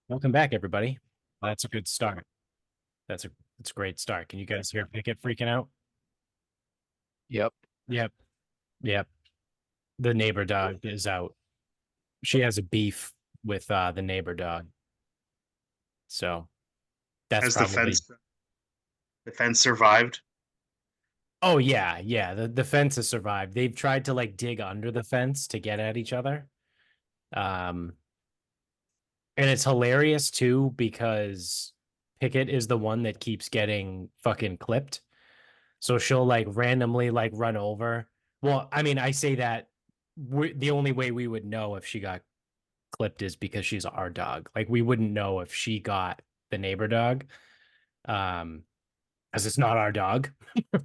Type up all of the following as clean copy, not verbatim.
Welcome back, everybody. That's a good start. That's a great start. Can you guys hear Pickett freaking out? Yep. Yep. Yep. The neighbor dog is out. She has a beef with the neighbor dog. So that's Has the probably fence survived? oh yeah, yeah. The fence has survived. They've tried to like dig under the fence to get at each other. Um and it's hilarious too because Pickett is the one that keeps getting fucking clipped. So she'll like randomly like run over. Well, I mean, I say that the only way we would know if she got clipped is because she's our dog. Like we wouldn't know if she got the neighbor dog, um, because it's not our dog,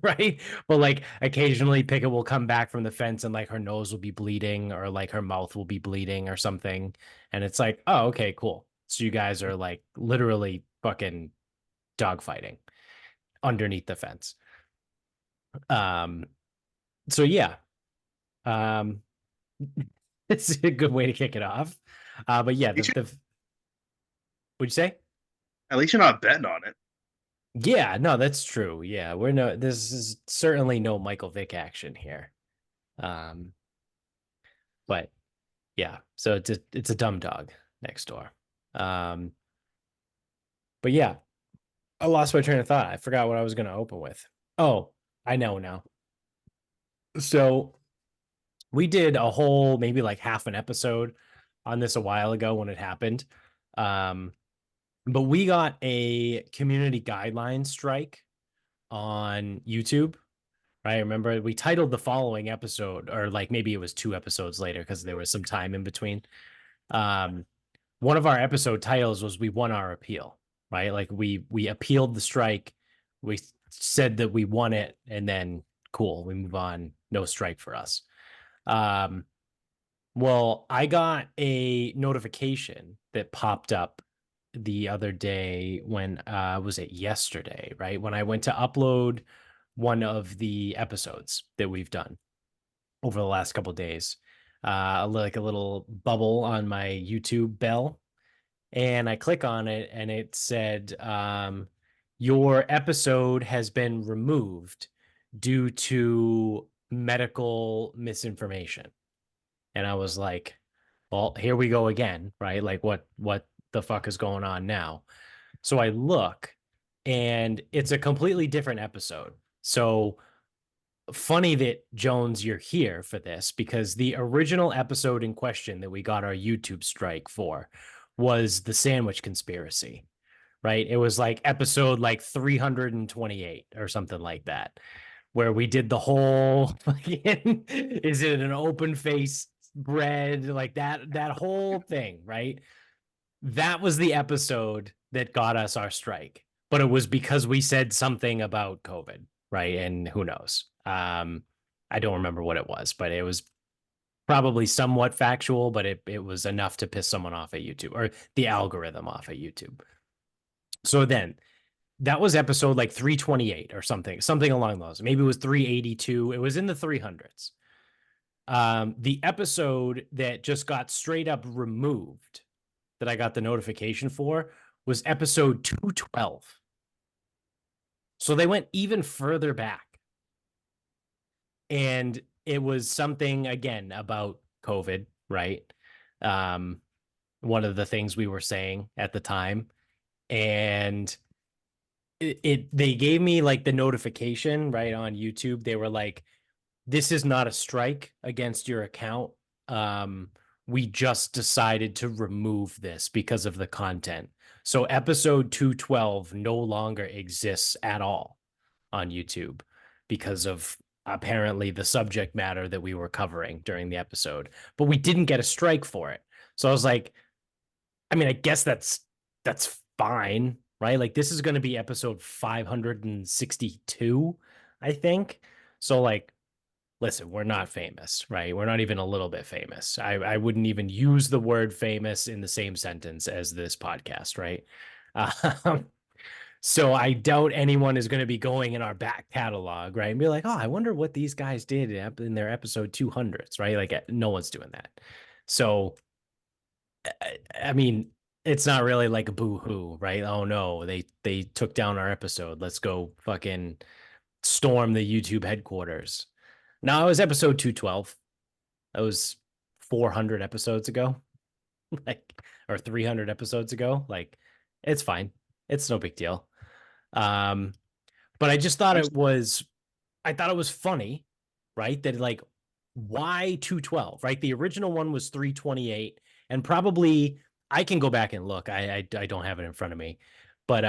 right? But like occasionally Pickett will come back from the fence and like her nose will be bleeding or like her mouth will be bleeding or something, and it's like, oh, okay, cool. So you guys are like literally fucking dog fighting underneath the fence. Um, so yeah, um, it's a good way to kick it off. But yeah, At least, the what'd you say? at least you're not betting on it. Yeah, no, that's true. Yeah, we're no, this is certainly no Michael Vick action here. Um, but yeah, so it's a dumb dog next door. Um, but yeah, I lost my train of thought. I forgot what I was going to open with. Oh, I know now. So we did a whole maybe like half an episode on this a while ago when it happened. Um, but we got a community guidelines strike on YouTube. Right. Remember, we titled the following episode, or like maybe it was two episodes later because there was some time in between. Um, One of our episode titles was "We won our appeal." Right. Like we appealed the strike. We said that we won it, and then cool, we move on. No strike for us. Um, well, I got a notification that popped up the other day when was it yesterday, right? When I went to upload one of the episodes that we've done over the last couple of days. Like a little bubble on my YouTube bell, and I click on it and it said your episode has been removed due to medical misinformation. And I was like, well, here we go again, right? Like what the fuck is going on now? So I look and it's a completely different episode. So funny that Jones, you're here for this because the original episode in question that we got our YouTube strike for was the sandwich conspiracy, right? It was like episode like 328 or something like that, where we did the whole fucking, is it an open face bread, like that whole thing, right? That was the episode that got us our strike, but it was because we said something about COVID, right? And who knows? I don't remember what it was, but it was probably somewhat factual, but it was enough to piss someone off at YouTube or the algorithm off at YouTube. So then that was episode like 328 or something along those. Maybe it was 382. It was in the 300s. The episode that just got straight up removed that I got the notification for was episode 212. So they went even further back. And it was something again about COVID, right? Um, One of the things we were saying at the time. And they gave me like the notification right on YouTube. They were like, this is not a strike against your account. Um, we just decided to remove this because of the content. So episode 212 no longer exists at all on YouTube because of apparently the subject matter that we were covering during the episode. But we didn't get a strike for it. So I was like, I mean, I guess that's fine, right? Like this is going to be episode 562, I think. So like listen, we're not famous, right? We're not even a little bit famous. I wouldn't even use the word famous in the same sentence as this podcast, right? Um, so I doubt anyone is going to be going in our back catalog, right? And be like, oh, I wonder what these guys did in their episode 200s, right? Like no one's doing that. So, I mean, it's not really like a boo-hoo, right? Oh no, they took down our episode. Let's go fucking storm the YouTube headquarters. No, it was episode 212. That was 400 episodes ago, like, or 300 episodes ago. Like, it's fine. It's no big deal. Um, but I just thought I'm I thought it was funny, right? That like, why 212, right? The original one was 328, and probably I can go back and look. I don't have it in front of me, but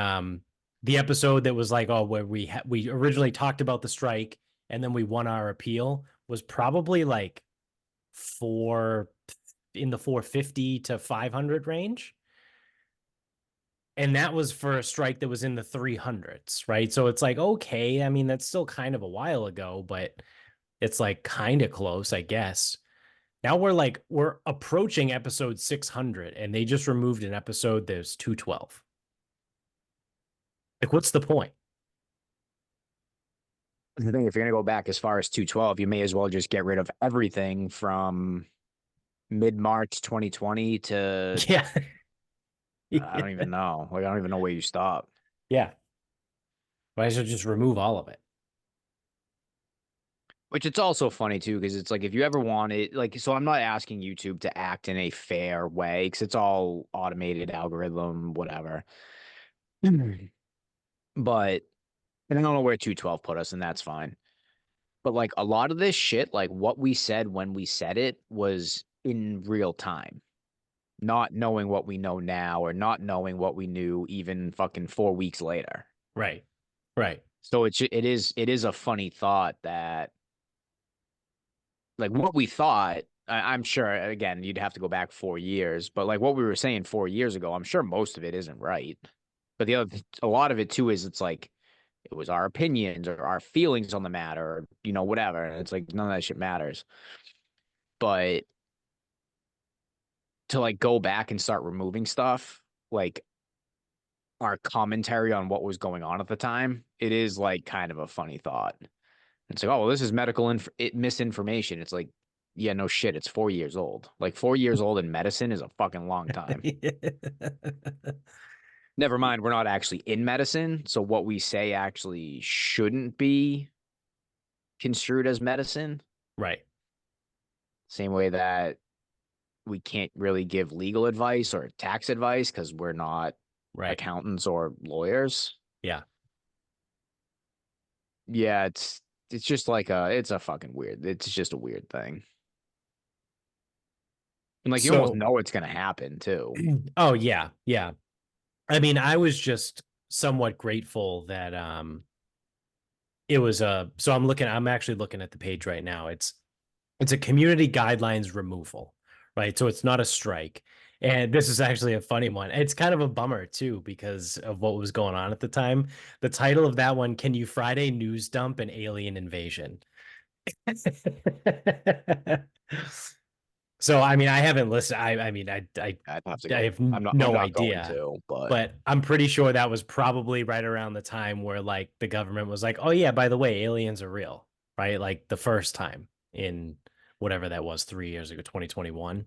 the episode that was like, oh, where we originally talked about the strike and then we won our appeal was probably like four in the 450 to 500 range. And that was for a strike that was in the 300s, right? So it's like, okay, I mean, that's still kind of a while ago, but it's like kind of close, I guess. Now we're approaching episode 600 and they just removed an episode that's 212. Like, what's the point? The thing, if you're gonna go back as far as 212, you may as well just get rid of everything from mid-March 2020 to Yeah. I don't even know. Like I don't even know where you stop. Yeah. Why should just remove all of it? Which it's also funny too, because it's like if you ever want it, like so I'm not asking YouTube to act in a fair way because it's all automated algorithm, whatever. But and I don't know where 212 put us, and that's fine. But like a lot of this shit, like what we said when we said it was in real time. Not knowing what we know now or not knowing what we knew even fucking 4 weeks later. Right. Right. So it is a funny thought that like what we thought. I'm sure again you'd have to go back 4 years, but like what we were saying 4 years ago, I'm sure most of it isn't right. But a lot of it too is it's like it was our opinions or our feelings on the matter, or, whatever. And it's like none of that shit matters. But to like go back and start removing stuff, like our commentary on what was going on at the time, it is like kind of a funny thought. It's like, oh, well, this is misinformation. It's like, yeah, no shit. It's 4 years old. Like 4 years old in medicine is a fucking long time. Never mind, we're not actually in medicine. So what we say actually shouldn't be construed as medicine. Right. Same way that we can't really give legal advice or tax advice because we're not Right. accountants or lawyers. Yeah. Yeah, it's just like it's a fucking weird. It's just a weird thing. And like you almost So, know it's gonna happen too. oh yeah, yeah. I mean, I was just somewhat grateful that it was a so I'm actually looking at the page right now. It's a community guidelines removal, right? So it's not a strike. And this is actually a funny one. It's kind of a bummer too because of what was going on at the time. The title of that one, Can You Friday News Dump an Alien Invasion? So I mean, I haven't listened. I mean, I'd have to I go. have I'm no not going idea, to, but but I'm pretty sure that was probably right around the time where like the government was like, "Oh yeah, by the way, aliens are real," right? Like the first time in whatever that was 3 years ago, 2021.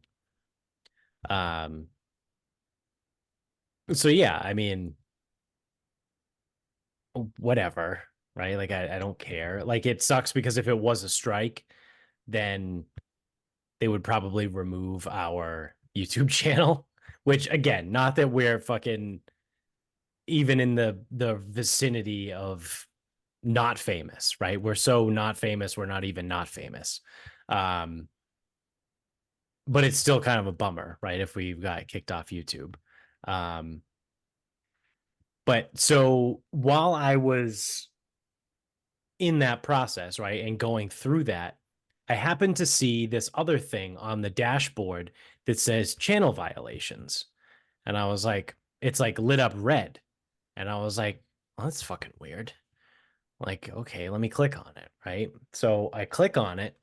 Um. So yeah, I mean, whatever, right? Like I don't care. Like it sucks because if it was a strike, then they would probably remove our YouTube channel, which again, not that we're fucking even in the vicinity of not famous, right? We're so not famous, we're not even not famous. Um, but it's still kind of a bummer, right? If we got kicked off YouTube. Um, but so while I was in that process, right, and going through that, I happened to see this other thing on the dashboard that says channel violations. And I was like, it's like lit up red. And I was like, well, that's fucking weird. Like, okay, let me click on it, right? So I click on it,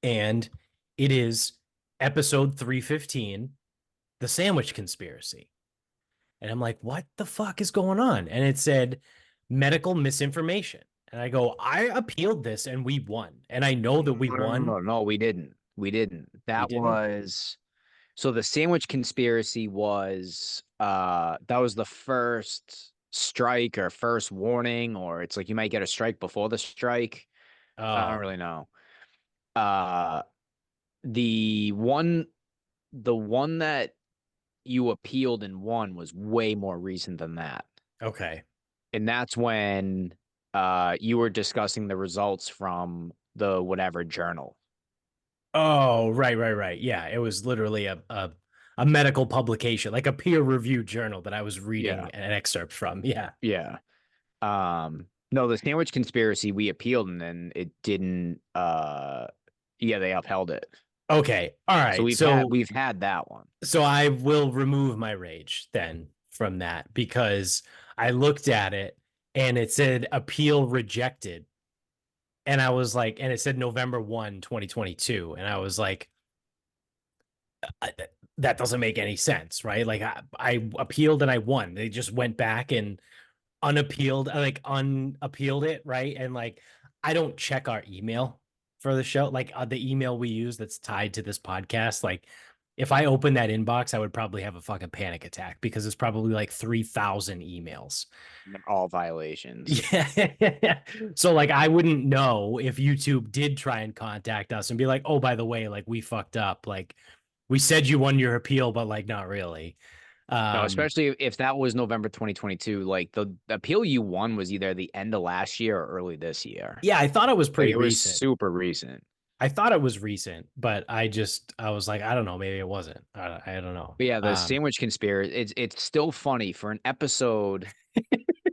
and it is episode 315, The Sandwich Conspiracy. And I'm like, what the fuck is going on? And it said medical misinformation. And I go, I appealed this and we won. And I know that we no, no, no, won. no, no, we didn't. We didn't. We That didn't. was So the sandwich conspiracy was that was the first strike or first warning, or it's like you might get a strike before the strike. I don't Oh, really know. Uh the one the one that you appealed and won was way more recent than that. okay. And that's when you were discussing the results from the whatever journal. Oh, right. Yeah, it was literally a medical publication, like a peer-reviewed journal that I was Yeah. reading an excerpt from. Yeah. Yeah. No, the sandwich conspiracy we appealed and then it didn't yeah, they upheld it. Okay. All So right. we've had that one. So I will remove my rage then from that because I looked at it and it said appeal rejected. And I was like, and it said November 1, 2022. And I was like, that doesn't make any sense, right? Like I appealed and I won. They just went back and unappealed it, right? And like I don't check our email for the show, like the email we use that's tied to this podcast. Like if I open that inbox, I would probably have a fucking panic attack because it's probably like 3,000 emails. They're all violations. Yeah. So like I wouldn't know if YouTube did try and contact us and be like, "Oh, by the way, like we fucked up. Like we said you won your appeal, but like not really." No, Um especially if that was November 2022, like the appeal you won was either the end of last year or early this year. yeah, I thought it was Like pretty it was recent. super recent. I thought it was recent, but I was like, I don't know, maybe it wasn't. I don't know. But yeah, the sandwich conspiracy, it's still funny for an episode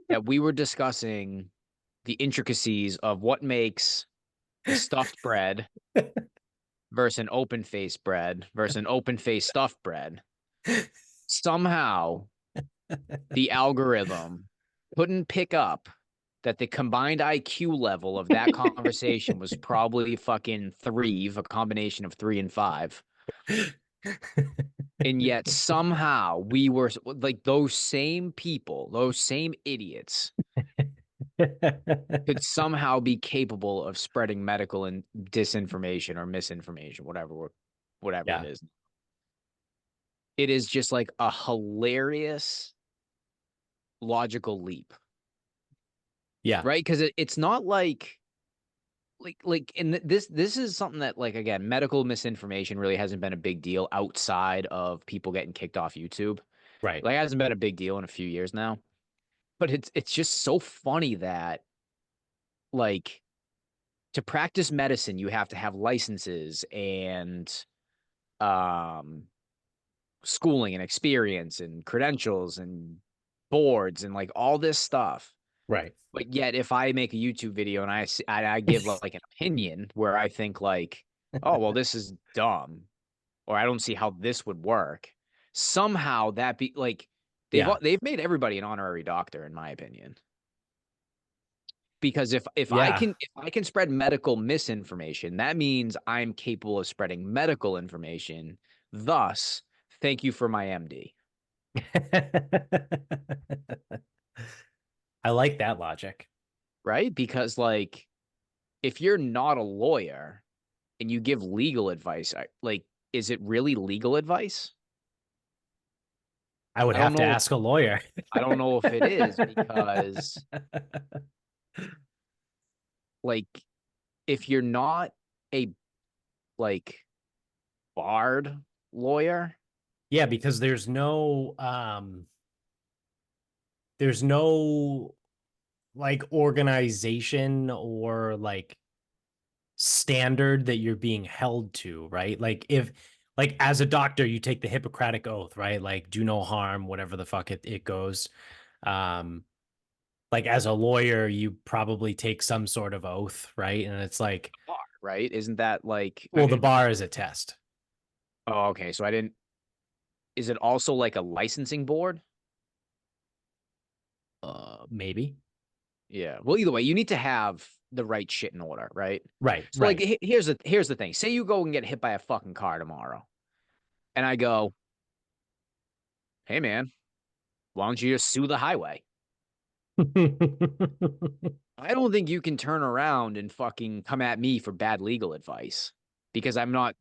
that we were discussing the intricacies of what makes a stuffed bread versus an open faced bread versus an open faced stuffed bread. Somehow the algorithm couldn't pick up that the combined IQ level of that conversation was probably fucking three, a combination of 3 and 5. And yet somehow we were like those same people, those same idiots could somehow be capable of spreading medical and disinformation or misinformation, whatever it Yeah. is. It is just like a hilarious logical leap, Yeah. right? Because it's not like and this is something that like again medical misinformation really hasn't been a big deal outside of people getting kicked off YouTube. Right. Like it hasn't been a big deal in a few years now. But it's just so funny that like to practice medicine you have to have licenses and um schooling and experience and credentials and boards and like all this stuff. Right. But yet, if I make a YouTube video and I give like an opinion where I think like, oh well, this is dumb, or I don't see how this would work, somehow that be like Yeah. they've made everybody an honorary doctor in my opinion. Because if I Yeah. can spread medical misinformation, that means I'm capable of spreading medical information. Thus, thank you for my MD. I like that logic. Right? Because like if you're not a lawyer and you give legal advice, like is it really legal advice? I would I don't have to know if ask a lawyer. I don't know if it is because like if you're not a like barred lawyer, Yeah, because there's no like organization or like standard that you're being held to, right? Like if like as a doctor you take the Hippocratic oath, right? Like do no harm, whatever the fuck it goes. Um like as a lawyer you probably take some sort of oath, right? And it's like, bar, right? Isn't that like well, the bar is a test. oh, okay. So I didn't is it also like a licensing board? Maybe. Yeah. Well, either way, you need to have the right shit in order, right? Right, So like right. here's the thing. Say you go and get hit by a fucking car tomorrow. And I go, "Hey man, why don't you just sue the highway?" I don't think you can turn around and fucking come at me for bad legal advice because I'm not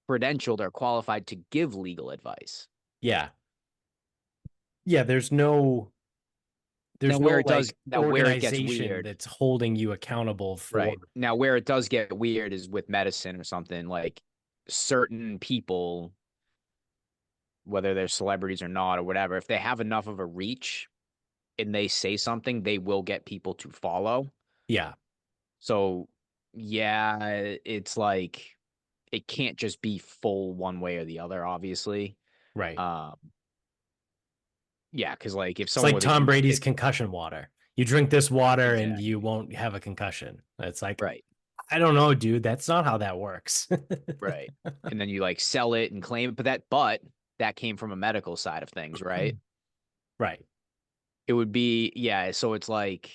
credentialed or qualified to give legal advice. Yeah. Yeah, there's no Now, where it like does, now where it gets organization weird, that's holding you accountable for right? Now, where it does get weird is with medicine or something like certain people, whether they're celebrities or not or whatever, if they have enough of a reach and they say something, they will get people to follow. yeah, So, yeah, it's like it can't just be full one way or the other, obviously. right. Um, yeah, because like if It's someone like with a Tom huge Brady's dick, concussion water. You drink this water and you exactly. won't have a concussion. It's like, Right, I don't know, dude. That's not how that works. right. And then you like sell it and claim it, but that came from a medical side of things, right? Right. It would be, yeah, so it's like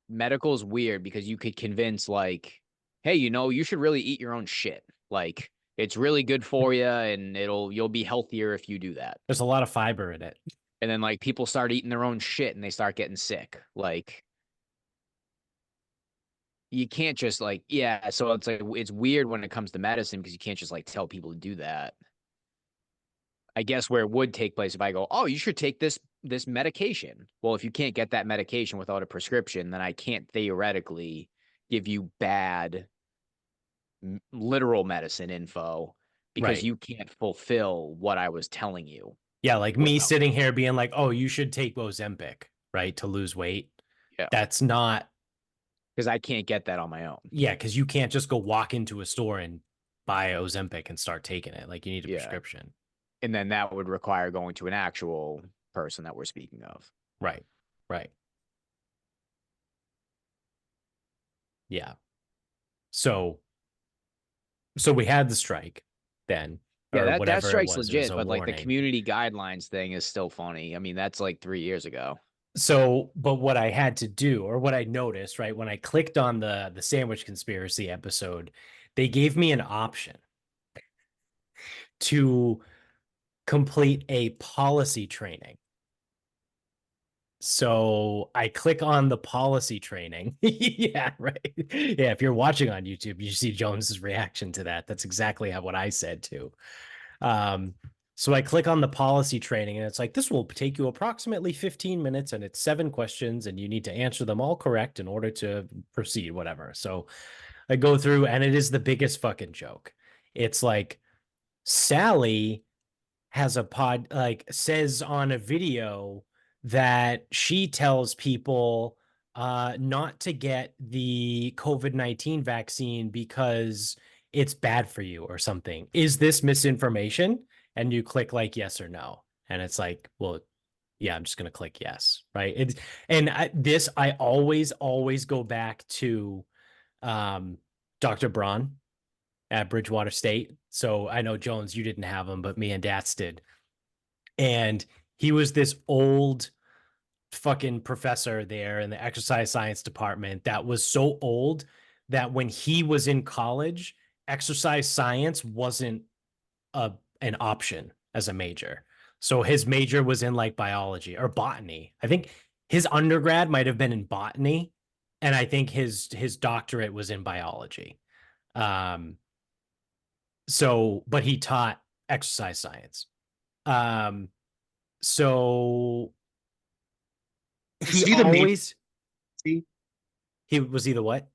medical is weird because you could convince like, hey, you should really eat your own shit. Like it's really good for you and you'll be healthier if you do that. There's a lot of fiber in it. And then like people start eating their own shit and they start getting sick. Like you can't just like, yeah, so it's like it's weird when it comes to medicine because you can't just like tell people to do that. I guess where it would take place if I go, oh, you should take this medication. Well, if you can't get that medication without a prescription, then I can't theoretically give you bad literal medicine info because Right. you can't fulfill what I was telling you Yeah, like me without. sitting here being like, "Oh, you should take Ozempic, right, to lose weight." Yeah, That's not, because I can't get that on my own. yeah, because you can't just go walk into a store and buy Ozempic and start taking it. Like you need a Yeah, prescription. and then that would require going to an actual person that we're speaking of. Right. Right. Yeah. So we had the strike then, Yeah, or that whatever it strike's was. It was legit, a but like the warning. community guidelines thing is still funny. I mean, that's like 3 years ago. So, but what I had to do, or what I noticed, right, when I clicked on the sandwich conspiracy episode, they gave me an option to complete a policy training. So I click on the policy training. Yeah, right. Yeah, if you're watching on YouTube, you see Jones's reaction to that. That's exactly what I said too. Um, so I click on the policy training and it's like, this will take you approximately 15 minutes and it's 7 questions and you need to answer them all correct in order to proceed, whatever. So I go through and it is the biggest fucking joke. It's like Sally has a like says on a video that she tells people not to get the COVID-19 vaccine because it's bad for you or something. Is this misinformation? And you click like yes or no. And it's like, well, yeah, I'm just going to click yes. Right. I always go back to um, Dr. Braun at Bridgewater State. So I know Jones, you didn't have him, but me and Dats did. And he was this old fucking professor there in the exercise science department that was so old that when he was in college, exercise science wasn't an option as a major. So his major was in like biology or botany. I think his undergrad might have been in botany, and I think his doctorate was in biology. Um, but he taught exercise science. Um, so Was he he the main? always he was either what?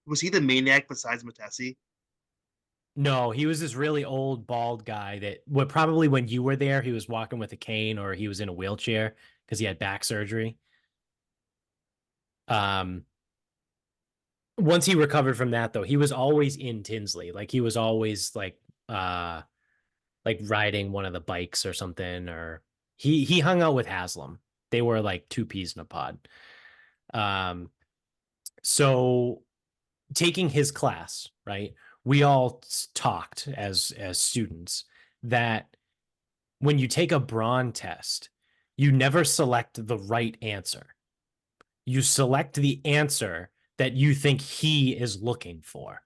Was he the maniac besides Matesi? No, he was this really old bald guy that what probably when you were there, he was walking with a cane or he was in a wheelchair because he had back surgery. Um, once he recovered from that though, he was always in Tinsley. Like he was always like riding one of the bikes or something, or he hung out with Haslam. They were like two peas in a pod. Um, so taking his class, right? We all talked as students that when you take a brawn test, you never select the right answer. You select the answer that you think he is looking for,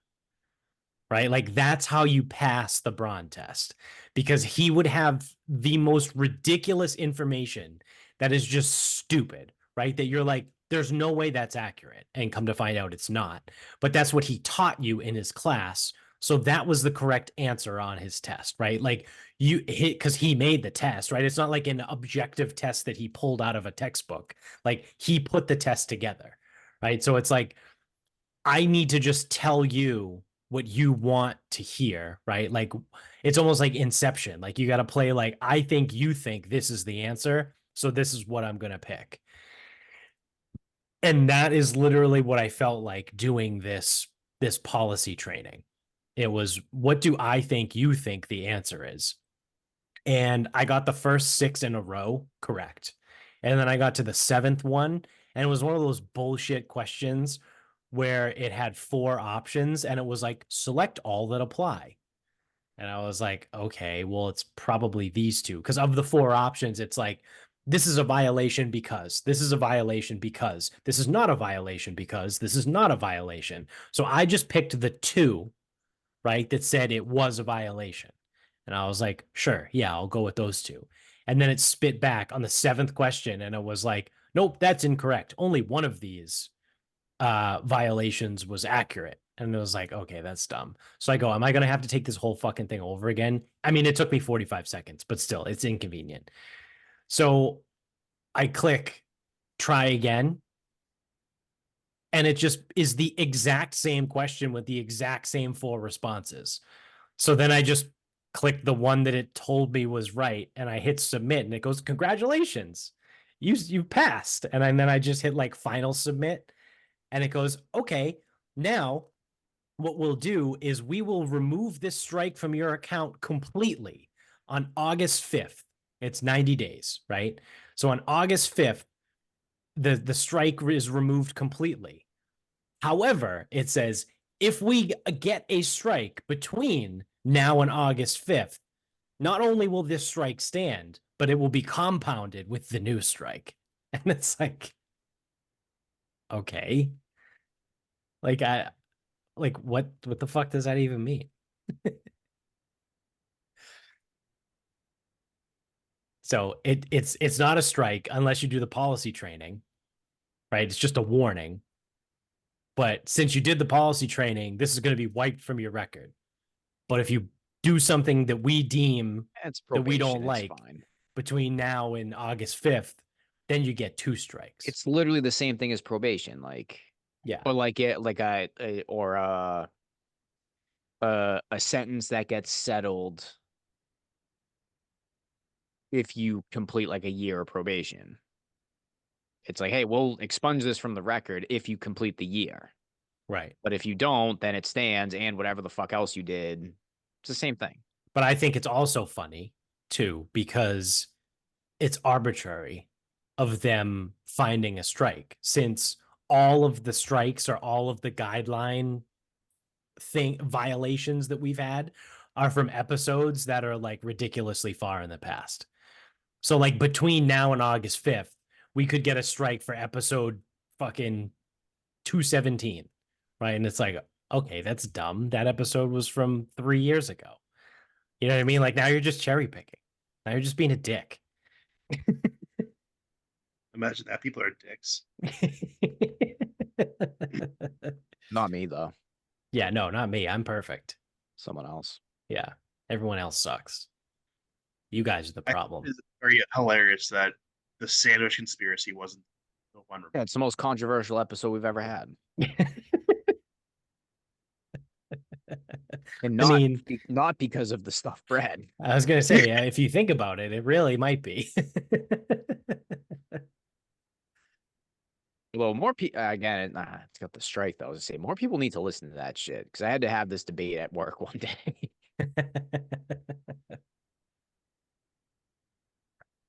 right? Like that's how you pass the brawn test because he would have the most ridiculous information that is just stupid, right? That you're like, there's no way that's accurate. And come to find out it's not. But that's what he taught you in his class So that was the correct answer on his test, right? Like you hit because he made the test, right? It's not like an objective test that he pulled out of a textbook. Like he put the test together, right? So it's like I need to just tell you what you want to hear, right? Like it's almost like Inception. Like you got to play like I think you think this is the answer, so this is what I'm going to pick. And that is literally what I felt like doing this policy training. It was what do I think you think the answer is? And I got the first 6 in a row correct. And then I got to the 7th one, and it was one of those bullshit questions where it had 4 options and it was like select all that apply. And I was like, okay, well, it's probably these two. Because of the 4 options, it's like, this is a violation because, this is a violation because, this is not a violation because, this is not a violation. So I just picked the 2, right, that said it was a violation. And I was like, sure, yeah, I'll go with those 2. And then it spit back on the 7th question and it was like, nope, that's incorrect. Only one of these violations was accurate. And it was like, okay, that's dumb. So I go, am I going to have to take this whole fucking thing over again? I mean, it took me 45 seconds, but still, it's inconvenient. So I click try again. And it just is the exact same question with the exact same 4 responses. So then I just clicked the one that it told me was right and I hit submit and it goes, congratulations, you passed. And then I just hit like final submit and it goes, okay, now what we'll do is we will remove this strike from your account completely on August 5th. It's 90 days, right? So on August 5th, the strike is removed completely. However, it says if we get a strike between now and August 5th, not only will this strike stand, but it will be compounded with the new strike. And it's like, okay. Like what the fuck does that even mean? So it's not a strike unless you do the policy training, right? It's just a warning. But since you did the policy training, this is going to be wiped from your record. But if you do something that we deem It's that we probation. don't It's like fine. between now and August 5th, then you get 2 strikes. It's literally the same thing as probation. Like, Yeah. but like it, like a sentence that gets settled if you complete like a year of probation. It's like, hey, we'll expunge this from the record if you complete the year. Right. But if you don't, then it stands and whatever the fuck else you did, it's the same thing. But I think it's also funny too, because it's arbitrary of them finding a strike since all of the strikes or all of the guideline thing violations that we've had are from episodes that are like ridiculously far in the past. So like between now and August 5th, we could get a strike for episode fucking 217, right? And it's like, okay, that's dumb. That episode was from 3 years ago. You know what I mean? Like now you're just cherry picking. Now you're just being a dick. Imagine that people are dicks. Not me though. Yeah, no, not me. I'm perfect. Someone else. Yeah. Everyone else sucks. You guys are the I problem. think it's very hilarious that the sandwich conspiracy wasn't the one. Yeah, it's the most controversial episode we've ever had. And I mean, not because of the stuffed bread. I was going to say, if you think about it, it really might be. Well, more people again. It's got the strike. Though, I was to say more people need to listen to that shit because I had to have this debate at work one day.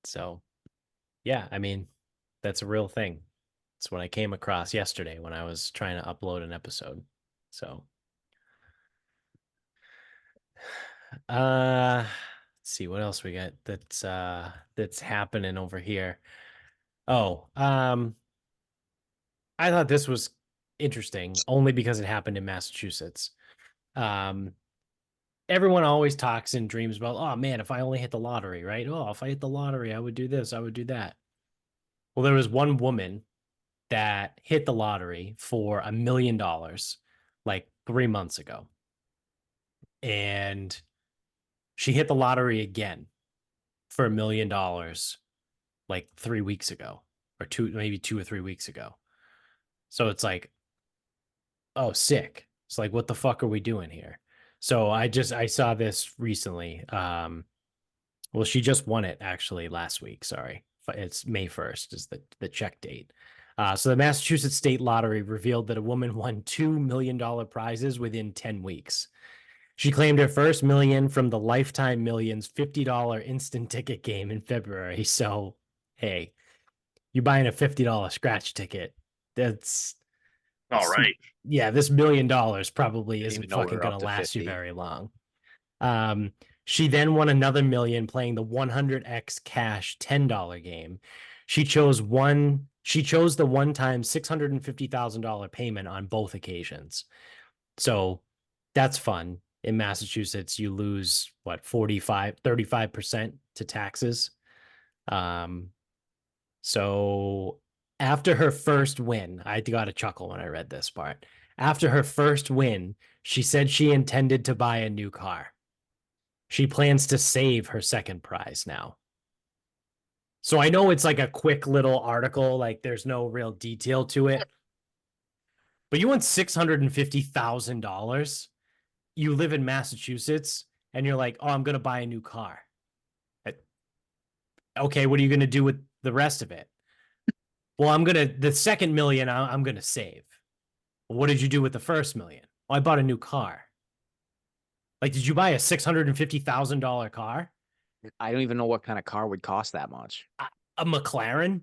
So, yeah, I mean, that's a real thing. It's what I came across yesterday when I was trying to upload an episode. So, let's see what else we got that's happening over here. Oh, I thought this was interesting only because it happened in Massachusetts. Um, Everyone always talks and dreams about, oh man, if I only hit the lottery, right? Oh, if I hit the lottery, I would do this, I would do that. Well, there was one woman that hit the lottery for $1 million like 3 months ago. and she hit the lottery again for $1 million like 3 weeks ago, or maybe 2 or 3 weeks ago. So it's like, oh, sick. It's like, what the fuck are we doing here? So I saw this recently. Well, she just won it actually last week. Sorry. It's May 1st is the check date. So the Massachusetts State Lottery revealed that a woman won $2 million prizes within 10 weeks. She claimed her first million from the Lifetime Millions $50 instant ticket game in February. So, hey, you buying a $50 scratch ticket. That's All right. yeah, this $1 million probably Didn't even isn't know we fucking were going up to to last you 50. very long. She then won another million playing the 100x cash $10 game. She chose the one-time $650,000 payment on both occasions. So that's fun. In Massachusetts, you lose what 35% to taxes. So after her first win, I got a chuckle when I read this part. After her first win, she said she intended to buy a new car. She plans to save her second prize now. So I know it's like a quick little article, like there's no real detail to it. But you want $650,000. You live in Massachusetts and you're like, oh, I'm going to buy a new car. Okay, what are you going to do with the rest of it? Well, the second million, I'm going to save. What did you do with the first million? Well, I bought a new car. Like, did you buy a $650,000 car? I don't even know what kind of car would cost that much. A McLaren?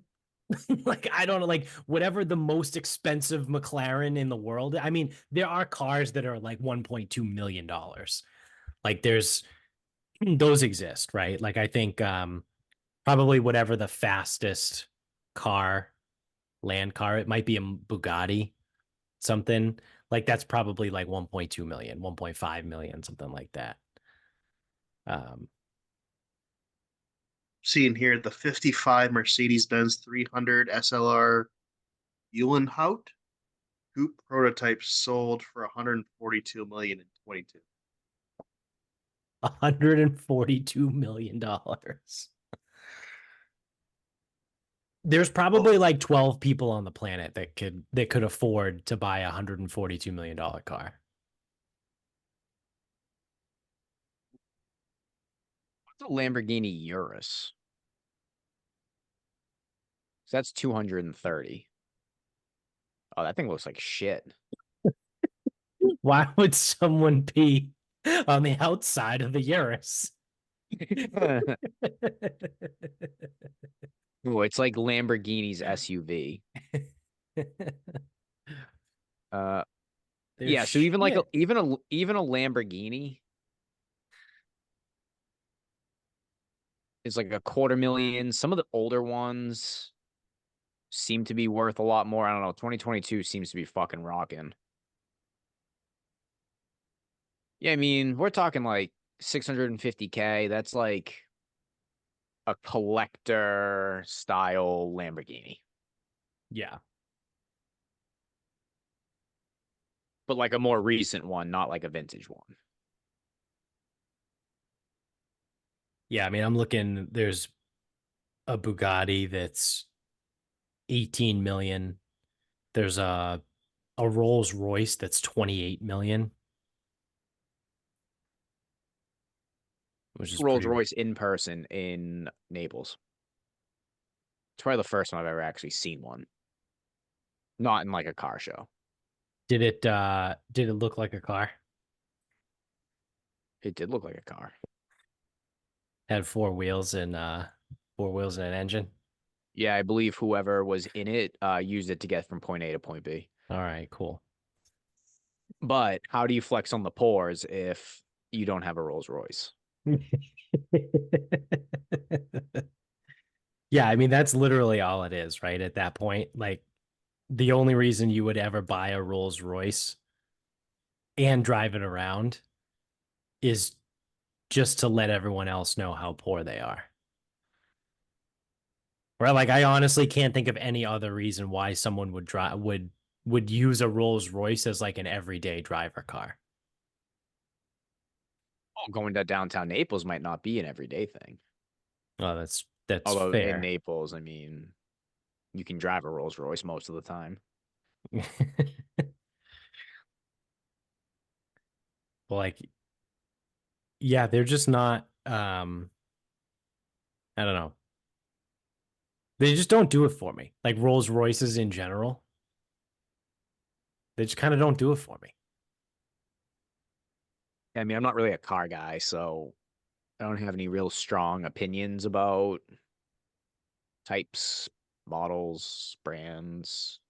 Like, I don't know, like whatever the most expensive McLaren in the world. I mean, there are cars that are like $1.2 million. Like there's those exist, right? Like I think probably whatever the fastest car, land car, it might be a Bugatti, something like that's probably like 1.2 million, 1.5 million, something like that. Um, Seeing here the 55 Mercedes-Benz 300 SLR Uhlenhaut coupe prototype sold for 142 million in 22. $142 million. There's Oh, probably like 12 people on the planet that could afford to buy a $142 million car. What's a Lamborghini Urus? So that's 230. Oh, that thing looks like shit. Why would someone be on the outside of the Urus? Oh, it's like Lamborghini's SUV. There's Yeah, so even like shit. even a Lamborghini is like a 250,000. Some of the older ones seem to be worth a lot more. I don't know. 2022 seems to be fucking rocking. Yeah, I mean, we're talking like 650K. That's like a collector style Lamborghini, Yeah. but like a more recent one, not like a vintage one. Yeah. I mean, I'm looking, there's a Bugatti that's 18 million. There's a Rolls Royce that's 28 million, which is Rolls pretty. Royce in person in Naples. It's probably the first time I've ever actually seen one. Not in like a car show. Did it look like a car? It did look like a car. Had four wheels and an engine. Yeah, I believe whoever was in it used it to get from point A to point B. All right, cool. But how do you flex on the pores if you don't have a Rolls Royce? Yeah, I mean that's literally all it is, right? At that point, like the only reason you would ever buy a Rolls Royce and drive it around is just to let everyone else know how poor they are. Right? Like I honestly can't think of any other reason why someone would use a Rolls Royce as like an everyday driver car. going to downtown Naples might not be an everyday thing. Oh, that's Although in fair. Naples, I mean, you can drive a Rolls Royce most of the time. Like, yeah, they're just not. I don't know. They just don't do it for me. Like Rolls Royces in general, they just kind of don't do it for me. I mean, I'm not really a car guy, so I don't have any real strong opinions about types, models, brands,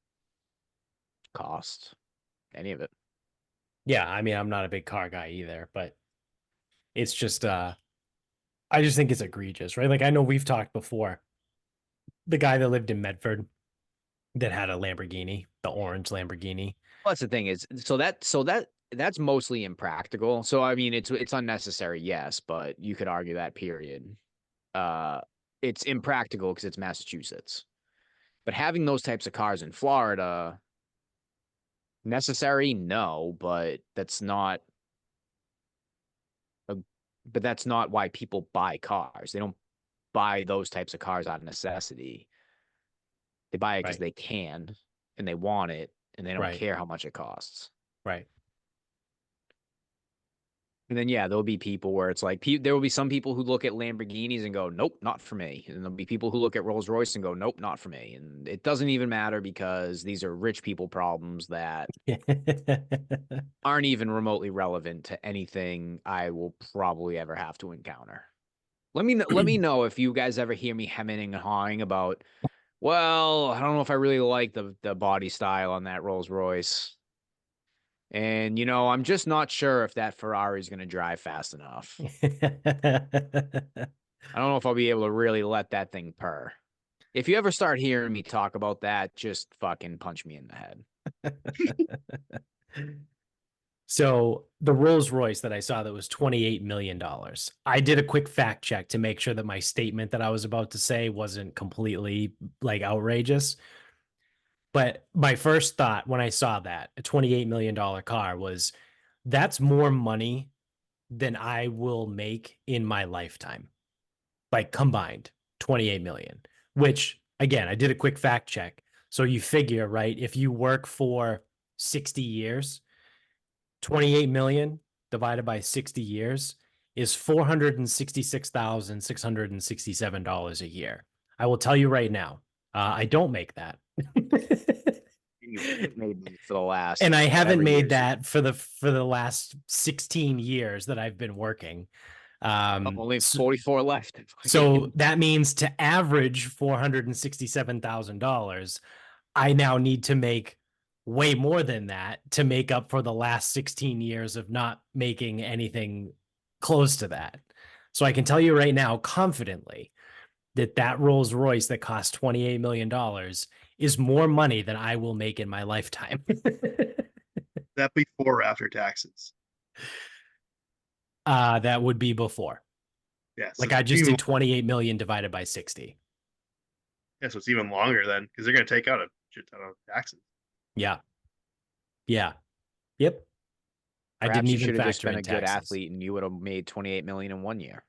cost, any of it. Yeah, I mean, I'm not a big car guy either, but it's just I just think it's egregious, right? Like I know we've talked before. The guy that lived in Medford that had a Lamborghini, the orange Lamborghini. Well, that's the thing is, that's mostly impractical. So I mean, it's unnecessary, yes, but you could argue that period. Uh, it's impractical because it's Massachusetts. But having those types of cars in Florida, necessary? No, but a, that's not why people buy cars. They don't buy those types of cars out of necessity. They buy it because Right. they can and they want it and they don't Right. care how much it costs. Right. And then, yeah, there'll be people where it's like, there will be some people who look at Lamborghinis and go, nope, not for me. And there'll be people who look at Rolls Royce and go, nope, not for me. And it doesn't even matter because these are rich people problems that aren't even remotely relevant to anything I will probably ever have to encounter. Let me know if you guys ever hear me hemming and hawing about, well, I don't know if I really like the body style on that Rolls Royce. And I'm just not sure if that Ferrari is going to drive fast enough. I don't know if I'll be able to really let that thing purr. If you ever start hearing me talk about that, just fucking punch me in the head. So the Rolls Royce that I saw that was $28 million. I did a quick fact check to make sure that my statement that I was about to say wasn't completely like outrageous. But my first thought when I saw that a $28 million car was that's more money than I will make in my lifetime. Like combined, 28 million, which again, I did a quick fact check. So you figure, right? If you work for 60 years, 28 million divided by 60 years is $466,667 a year. I will tell you right now, I don't make that. You made for the last And I haven't whatever made years. that for the last 16 years that I've been working. Only 44 left. So that means to average $467,000, I now need to make way more than that to make up for the last 16 years of not making anything close to that. So I can tell you right now confidently that Rolls Royce that cost $28 million is more money than I will make in my lifetime. That before or after taxes? That would be before. Yeah, so Like I just even, did 28 million divided by 60. yeah, so it's even longer then because they're going to take out a shit ton of taxes. Yeah. Yeah. Yep. I didn't Perhaps you even should have just factor been in a good taxes. athlete and you would have made 28 million in 1 year.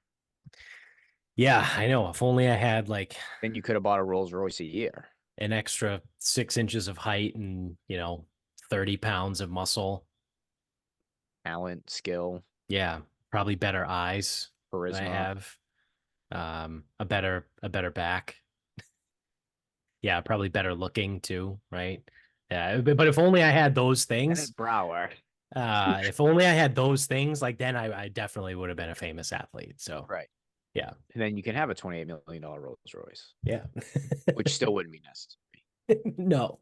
Yeah, I know. If only I had like Then you could have bought a Rolls Royce a year. an extra 6 inches of height and, 30 pounds of muscle. Talent, skill, Yeah. Probably better eyes than I charisma. have. A better back. Yeah, probably better looking too, right? Yeah, but if only I had those things, Bennett Brower. if only I had those things, like then I definitely would have been a famous athlete. So Right. yeah. And then you can have a $28 million Rolls Royce, Yeah. which still wouldn't be necessary. No.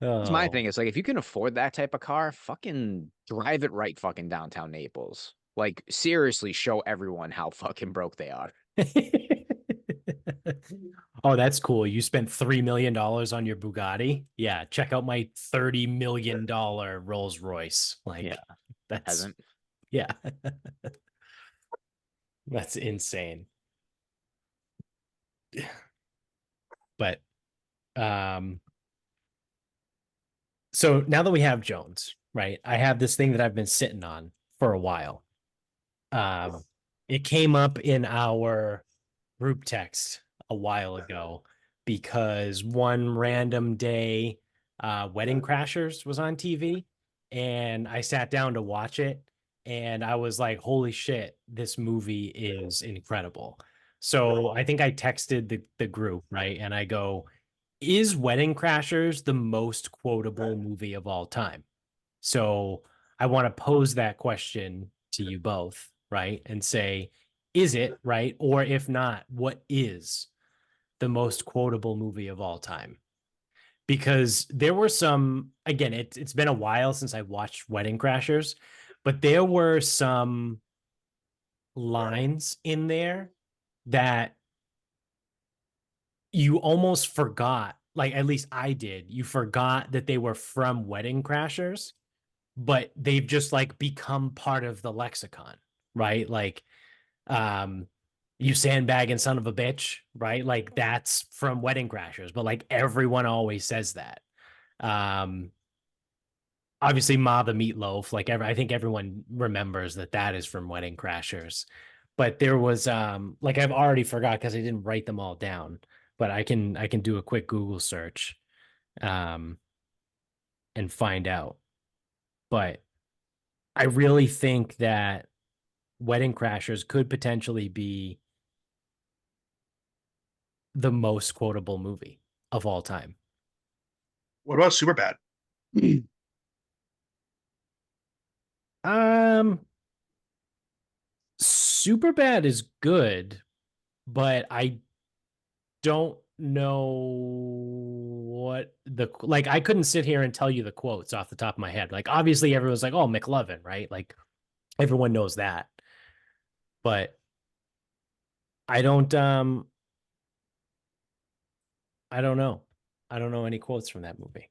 That's my Oh. thing. It's like, if you can afford that type of car, fucking drive it right fucking downtown Naples. Like, seriously, show everyone how fucking broke they are. Oh, that's cool. You spent $3 million on your Bugatti. Yeah, check out my $30 million Rolls Royce. Like Yeah, that's hasn't. yeah. That's insane. But so now that we have Jones, right? I have this thing that I've been sitting on for a while. Um, it came up in our group text a while ago because one random day, Wedding Crashers was on TV, and I sat down to watch it, and I was like, "Holy shit, this movie is incredible!" So I think I texted the group, right, and I go, "Is Wedding Crashers the most quotable movie of all time?" So I want to pose that question to you both, right? And say, is it, right? Or if not, what is the most quotable movie of all time? Because there were some, again, it's been a while since I watched Wedding Crashers, but there were some lines in there that you almost forgot, like at least I did, you forgot that they were from Wedding Crashers, but they've just like become part of the lexicon, right? Like, um, you sandbagging son of a bitch, right? Like that's from Wedding Crashers, but like everyone always says that. Um, Obviously, Ma the Meatloaf, like I think everyone remembers that that is from Wedding Crashers. But there was like I've already forgot because I didn't write them all down, but I can do a quick Google search um and find out. But I really think that Wedding Crashers could potentially be the most quotable movie of all time. What about Superbad? Um, Superbad is good, but I don't know what the like. I couldn't sit here and tell you the quotes off the top of my head. Like, obviously, everyone's like, "Oh, McLovin," right? Like, everyone knows that, but I don't. I don't know. I don't know any quotes from that movie.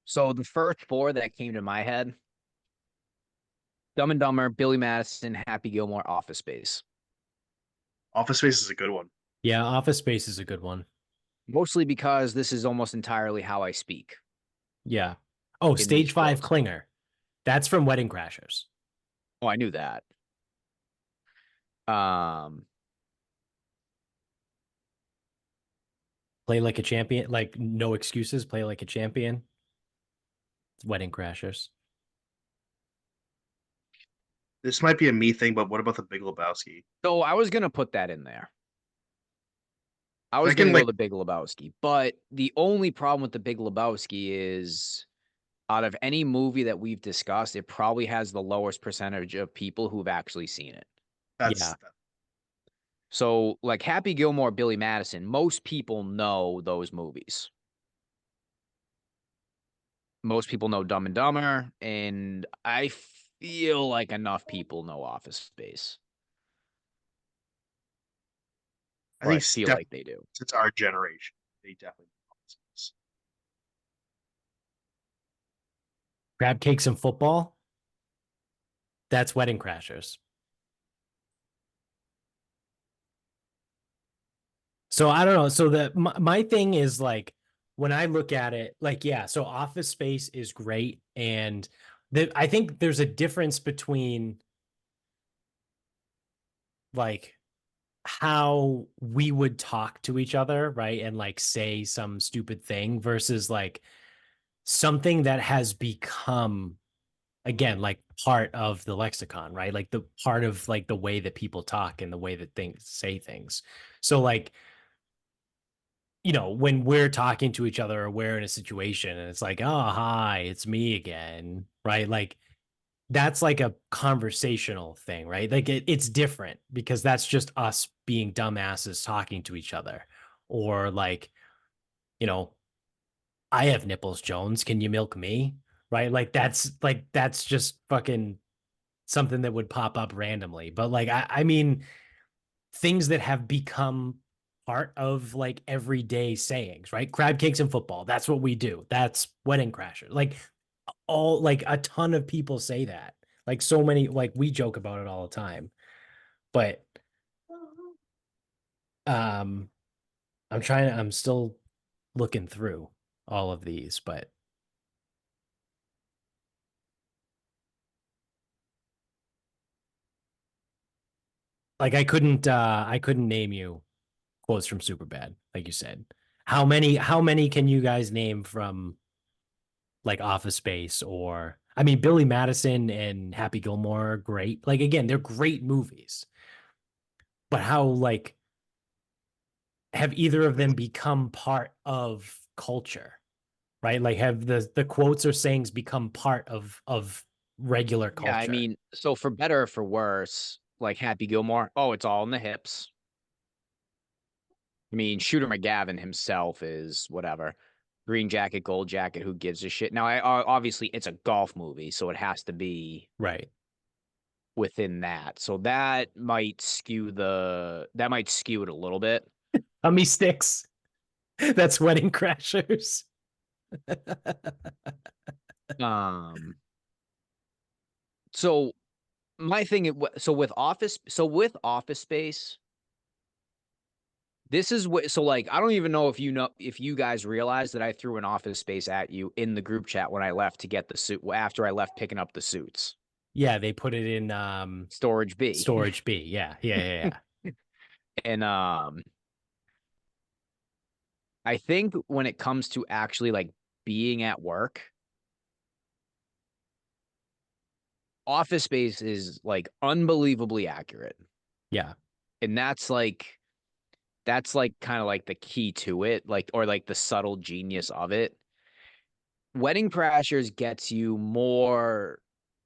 So the first four that came to my head: Dumb and Dumber, Billy Madison, Happy Gilmore, Office Space. Office Space is a good one. Yeah, Office Space is a good one. Mostly because this is almost entirely how I speak Yeah. Oh, in these Stage Five quotes. Clinger. That's from Wedding Crashers. Oh, I knew that. Um, Play like a champion, like no excuses. Play like a champion. It's Wedding Crashers. This might be a me thing, but what about the Big Lebowski? so I was gonna put that in there. I I was gonna can go like the Big Lebowski, but the only problem with the Big Lebowski is out of any movie that we've discussed, it probably has the lowest percentage of people who've actually seen it. Yeah. that. So, like Happy Gilmore, Billy Madison, most people know those movies. Most people know Dumb and Dumber, and I feel like enough people know Office Space, I or I think feel definitely like they do. since our generation, they definitely know Office Space. Crab Cakes and Football. That's Wedding Crashers. So I don't know. So my thing is like when I look at it, like, yeah, so Office Space is great. And I think there's a difference between like how we would talk to each other, right? And like say some stupid thing versus like something that has become again like part of the lexicon, right? Like the part of like the way that people talk and the way that things say things. So like, when we're talking to each other or we're in a situation and it's like, oh, hi, it's me again, right? Like that's like a conversational thing, right? Like it's different because that's just us being dumbasses talking to each other. Or like, you know, I have nipples, Jones. Can you milk me? Right? Like that's just fucking something that would pop up randomly. But like I mean things that have become part of like everyday sayings, right? Crab cakes and football. That's what we do. That's Wedding Crasher. Like all like a ton of people say that. Like so many, like we joke about it all the time. But um I'm still looking through. all of these, but like I couldn't name you quotes from Superbad, like you said. How many can you guys name from like Office Space? Or I mean, Billy Madison and Happy Gilmore are great. Like again, they're great movies. But how like have either of them become part of culture? Right? Like have the quotes or sayings become part of regular Yeah, I culture? mean, so for better or for worse, like Happy Gilmore, oh, it's all in the hips. I mean, Shooter McGavin himself is whatever. Green jacket, gold jacket, who gives a shit? Now, obviously it's a golf movie, so it has to be Right. within that. So that might skew it a little bit. Hummy sticks. That's Wedding Crashers. Um, so my thing, with Office Space, this is what. So like, I don't even know if you guys realize that I threw an Office Space at you in the group chat when I left to get the suit after I left picking up the suits. Yeah, they put it in Storage B. storage B. Yeah, yeah. And I think when it comes to actually like being at work, Office Space is like unbelievably accurate. Yeah. And that's like kind of like the key to it, like or like the subtle genius of it. Wedding Crashers gets you more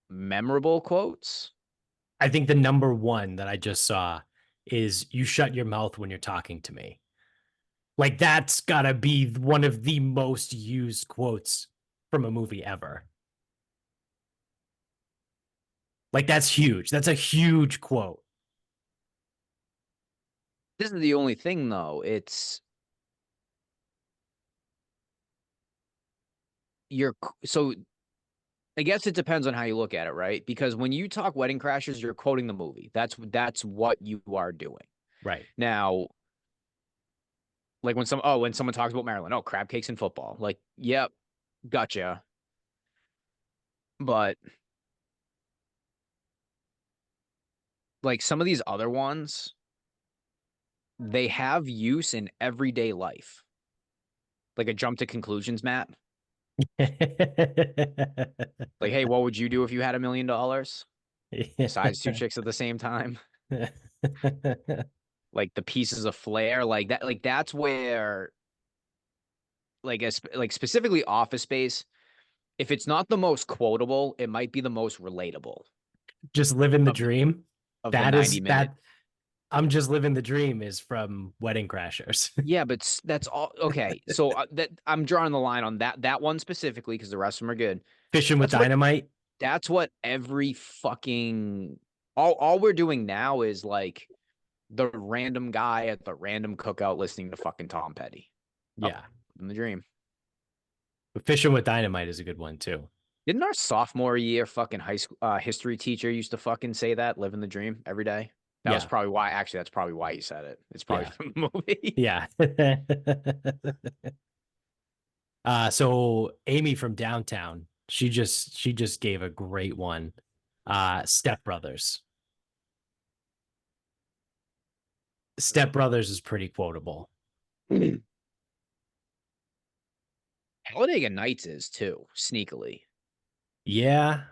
memorable quotes. I think the number one that I just saw is "You shut your mouth when you're talking to me." Like that's gotta be one of the most used quotes from a movie ever. Like that's huge. That's a huge quote. This is the only thing though. It's you're so I guess it depends on how you look at it, right? Because when you talk Wedding Crashers, you're quoting the movie. That's what you are doing. Right. Now, like when someone talks about Maryland, oh, crab cakes and football. Like, yep, gotcha. But like some of these other ones, they have use in everyday life. Like a jump to conclusions map. Like, hey, what would you do if you had $1 million? Besides two chicks at the same time. Like the pieces of flair, like that, like that's where like specifically Office Space, if it's not the most quotable, it might be the most relatable Just living the of the dream. of the That 90 is minute. that I'm just living the dream is from Wedding Crashers. Yeah, but that's all okay. So that I'm drawing the line on that one specifically because the rest of them are good. Fishing with That's what dynamite. that's what every fucking all we're doing now is like the random guy at the random cookout listening to fucking Tom Petty. Oh, Yeah. in the dream. But fishing with dynamite is a good one too. Didn't our sophomore year fucking high school history teacher used to fucking say that, living the dream every day? That was Yeah. probably why. Actually, that's probably why he said it. It's probably Yeah. from the movie. Yeah. So Amy from downtown, she just gave a great one. Step Brothers. Step Brothers is pretty quotable. Talladega Nights is too sneakily. Yeah.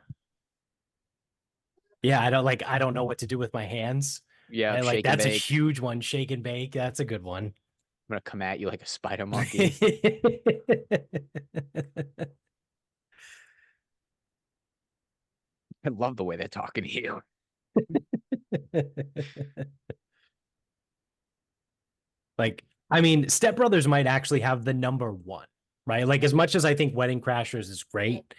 Yeah, I don't know what to do with my hands. Yeah, And like shake and that's a bake. huge one. Shake and bake. That's a good one. I'm gonna come at you like a spider monkey. I love the way they're talking to you. Like, I mean, Step Brothers might actually have the number one, right? Like, as much as I think Wedding Crashers is great,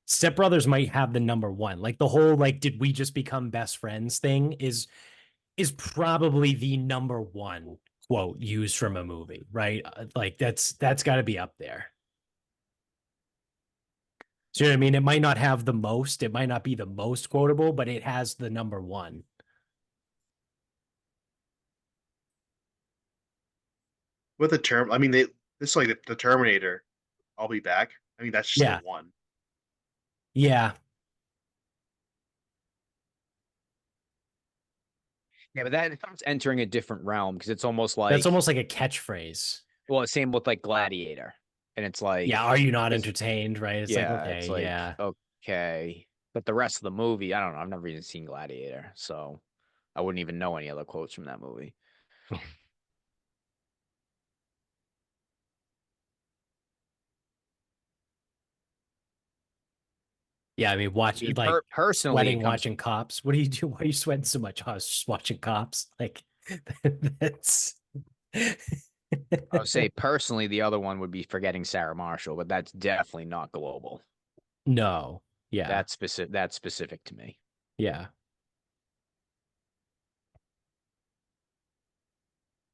Step Brothers might have the number one. Like the whole like, did we just become best friends thing is probably the number one quote used from a movie, right? Like that's got to be up there. So you know what I mean? It might not have the most, it might not be the most quotable, but it has the number one. With the term, I mean, this is like the Terminator. I'll be back. I mean, that's just the Yeah. one. Yeah. Yeah, but that starts entering a different realm because it's almost That's like, almost like a catchphrase. well, same with like Gladiator. And it's like, Yeah. Are you not it's, entertained? Right. It's like, yeah, it's okay. like, Yeah. okay. But the rest of the movie, I don't know. I've never even seen Gladiator. So I wouldn't even know any other quotes from that movie. Yeah. I mean, I watch mean, like personally, it sweating comes, watching Cops. What do you do? Why are you sweating so much? Oh, I was just watching Cops. Like, that's. I would say personally, the other one would be Forgetting Sarah Marshall, but that's definitely not global. No. Yeah. That's specific to me. Yeah.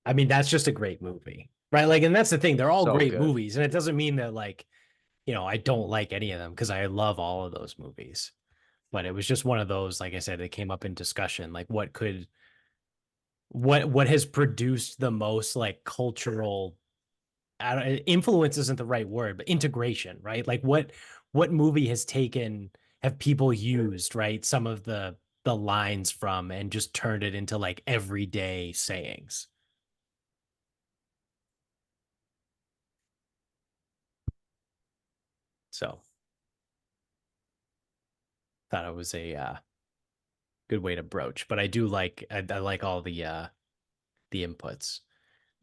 I mean, that's just a great movie, right? Like, and that's the thing. They're all So great good. movies. And it doesn't mean that, like, I don't like any of them because I love all of those movies. But it was just one of those, like I said, that came up in discussion. Like, what has produced the most, like, cultural, I don't, influence isn't the right word, but integration, right? Like, what movie has have people used, right? Some of the lines from and just turned it into like everyday sayings. So thought it was a good way to broach. But I do like I like all the inputs.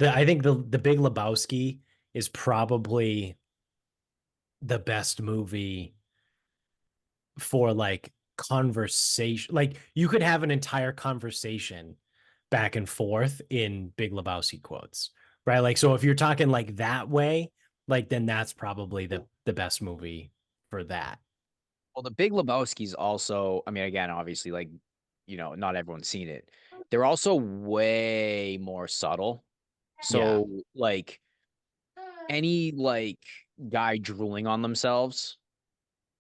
I think the Big Lebowski is probably the best movie for like conversation. Like you could have an entire conversation back and forth in Big Lebowski quotes, right? Like so if you're talking like that way, like then that's probably the best movie for that. Well, the Big Lebowski's also, I mean, again, obviously, like, not everyone's seen it. They're also way more subtle. Yeah. So, like, any like guy drooling on themselves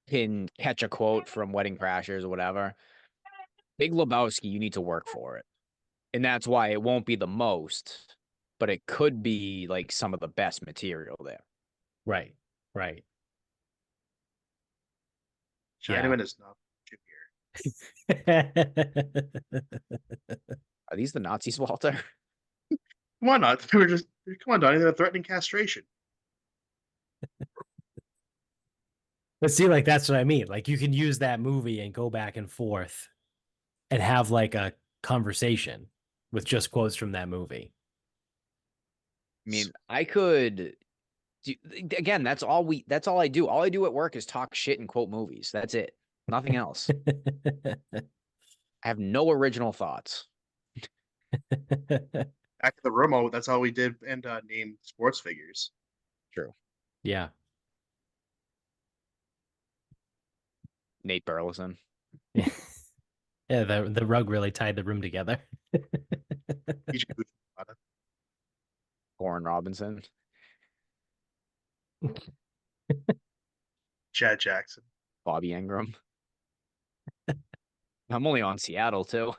can catch a quote from Wedding Crashers or whatever. Big Lebowski, you need to work for it. And that's why it won't be the most, but it could be like some of the best material there. Right. Right. Yeah. Chinaman is not here. Are these the Nazis, Walter? Come on, not. They were just come on, Donnie. They're threatening castration. But see, like that's what I mean. Like you can use that movie and go back and forth and have like a conversation with just quotes from that movie. I mean, I could again, that's all I do. All I do at work is talk shit and quote movies. That's it. Nothing else. I have no original thoughts. Back at the Romo, that's all we did, and name sports figures. True. Yeah. Nate Burleson, Yeah. Yeah, the rug really tied the room together. Warren Robinson, Chad Jackson, Bobby Ingram. I'm only on Seattle too.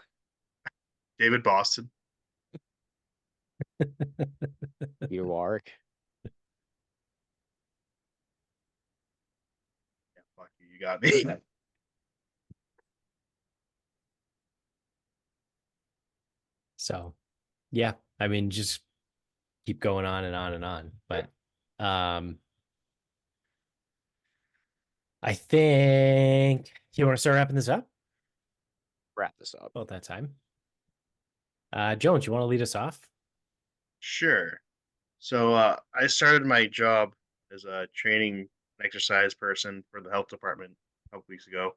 David Boston. Peter Warwick. Yeah, fuck you, you got me. So, yeah, I mean, just keep going on and on and on. But I think you want to start wrapping this up Wrap this up. about that time. Jones, you want to lead us off? Sure. So I started my job as a training exercise person for the health department a couple weeks ago.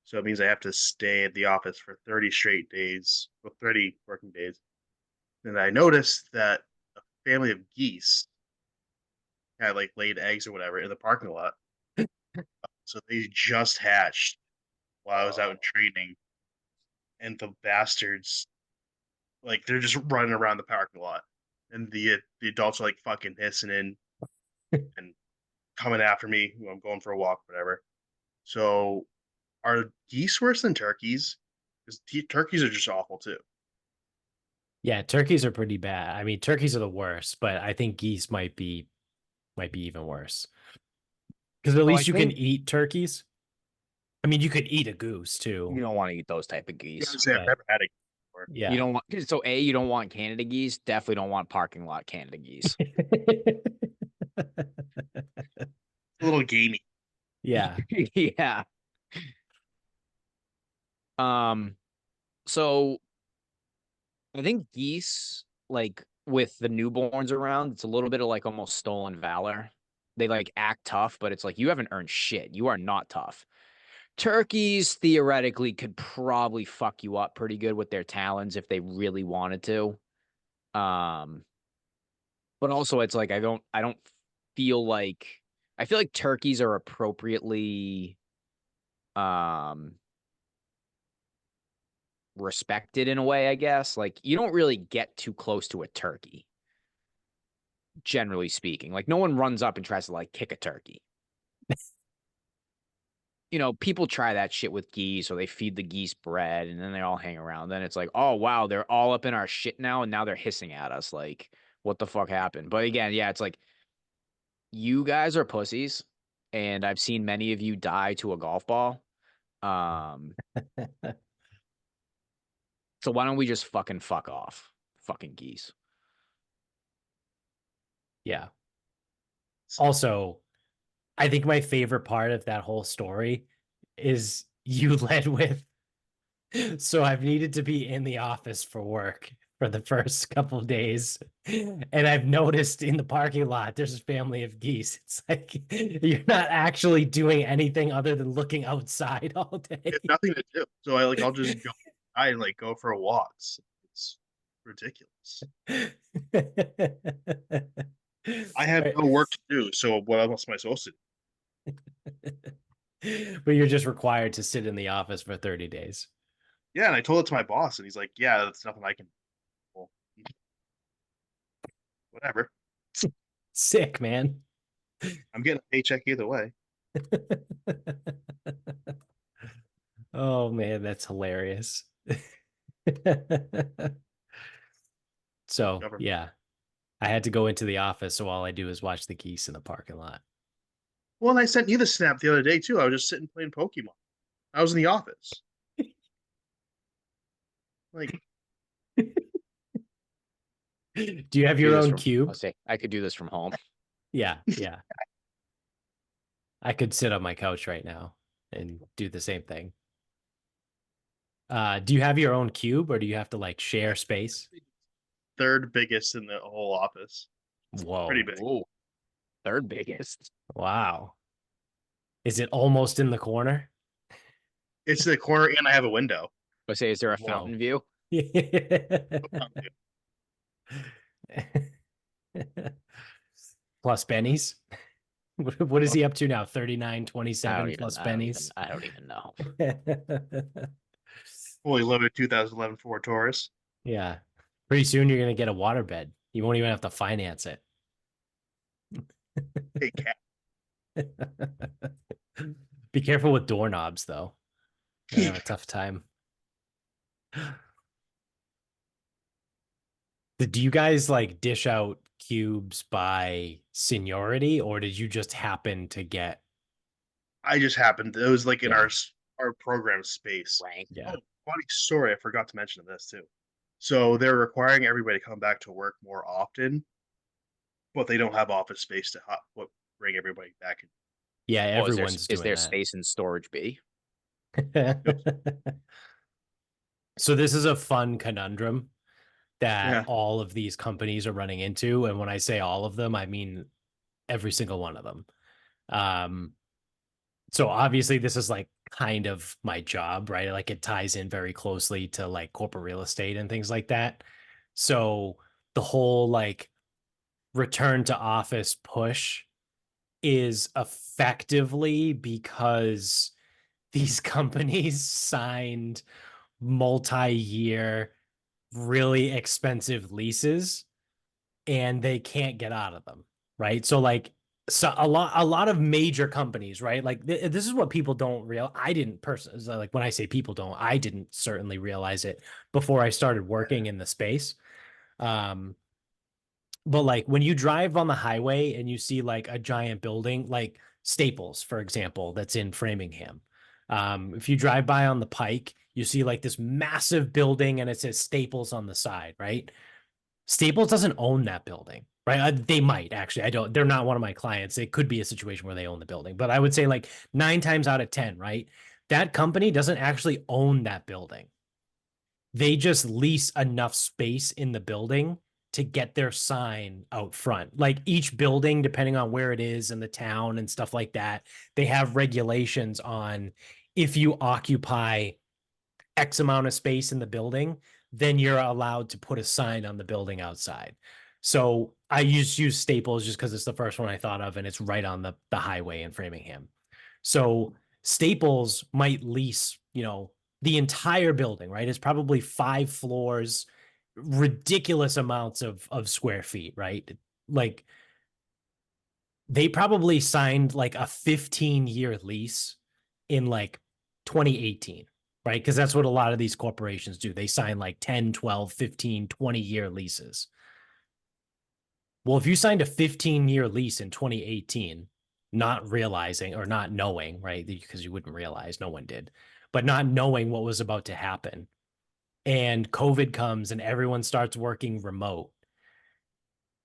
So it means I have to stay at the office for 30 straight days, well, 30 working days. And I noticed that a family of geese had like laid eggs or whatever in the parking lot. So they just hatched while I was out training, and the bastards, like they're just running around the parking lot, and the adults are like fucking hissing in and coming after me when I'm going for a walk, whatever. So are geese worse than turkeys? Because turkeys are just awful too. Yeah, turkeys are pretty bad. I mean, turkeys are the worst, but I think geese might be even worse. Because at Well, I least you can think eat turkeys. I mean, you could eat a goose you too, don't want to eat those type of Yeah, geese. I've but never had it before. You yeah. don't want so you don't want Canada geese. Definitely don't want parking lot Canada geese. It's a little gamey. Yeah. Yeah. Um. So I think geese, like with the newborns around, it's a little bit of like almost stolen valor. They like act tough, but it's like you haven't earned shit. You are not tough. Turkeys theoretically could probably fuck you up pretty good with their talons if they really wanted to. Um, but also it's like I don't feel like I feel like turkeys are appropriately um respected in a way, I guess. Like you don't really get too close to a turkey, generally speaking. Like no one runs up and tries to like kick a turkey. People try that shit with geese or they feed the geese bread and then they all hang around. Then it's like, oh wow, they're all up in our shit now and now they're hissing at us. Like, what the fuck happened? But again, yeah, it's like you guys are pussies, and I've seen many of you die to a golf ball. Um, so why don't we just fuck off? Fucking geese. Yeah. Also, I think my favorite part of that whole story is you led with, so I've needed to be in the office for work for the first couple of days. And I've noticed in the parking lot, there's a family of geese. It's like you're not actually doing anything other than looking outside all I have day. nothing to do, so I'll just go. I like go for walks. It's ridiculous. I have Right. no work to do, so what else am I supposed to do? But you're just required to sit in the office for 30 days. Yeah, and I told it to my boss, and he's like, "Yeah, that's nothing I can." Well, whatever. Sick, man. I'm getting a paycheck either way. Oh man, that's hilarious. So Government. yeah, I had to go into the office, so all I do is watch the geese in the parking lot. Well, and I sent you the snap the other day too. I was just sitting playing Pokemon. I was in the office. Like, Do you have Do your this own from I'll cube? say I could do this from home. Yeah, yeah. I could sit on my couch right now and do the same thing. Do you have your own cube or do you have to like share space? third biggest in the whole office. Pretty Whoa. big. Whoa, third biggest. Wow. Is it almost in the corner? It's the corner, and I have a window. I say, is there a Whoa. fountain view? Plus bennies. What is he up to now? 39.27 plus bennies. I don't even know. Fully loaded 2011 Ford Taurus. Yeah. Pretty soon you're gonna get a waterbed. You won't even have to finance it. Hey, cat. Be careful with doorknobs though. I have a tough time. Do you guys like dish out cubes by seniority, or did you just happen to get? I just happened. It was like in Yeah, our program space. Rank. yeah, Oh, funny story. I forgot to mention this too. So they're requiring everybody to come back to work more often, but they don't have office space to what bring everybody back in. yeah. Oh, Everyone's is doing there that. space in storage B? So this is a fun conundrum that Yeah, all of these companies are running into, and when I say all of them, I mean every single one of them. Um, so obviously this is like kind of my job, right? Like it ties in very closely to like corporate real estate and things like that. So the whole like return to office push is effectively because these companies signed multi-year really expensive leases and they can't get out of them, right? So like so a lot of major companies, right? Like this is what people don't realize. I didn't personally like when I say people don't, I didn't certainly realize it before I started working in the space. Um, but like when you drive on the highway and you see like a giant building, like Staples, for example, that's in Framingham. If you drive by on the Pike, you see like this massive building and it says Staples on the side, right? Staples doesn't own that building, right? They might actually. I don't. They're not one of my clients. It could be a situation where they own the building, but I would say like 9 times out of 10, right? That company doesn't actually own that building. They just lease enough space in the building to get their sign out front. Like each building, depending on where it is in the town and stuff like that, they have regulations on if you occupy X amount of space in the building, then you're allowed to put a sign on the building outside. So I use Staples just because it's the first one I thought of, and it's right on the highway in Framingham. So Staples might lease, the entire building, right? It's probably 5 floors, ridiculous amounts of square feet, right? Like they probably signed like a 15-year lease in like 2018, right? Because that's what a lot of these corporations do. They sign like 10, 12, 15, 20-year leases. Well, if you signed a 15-year lease in 2018, not realizing or not knowing, right? Because you wouldn't realize, no one did, but not knowing what was about to happen. And COVID comes and everyone starts working remote.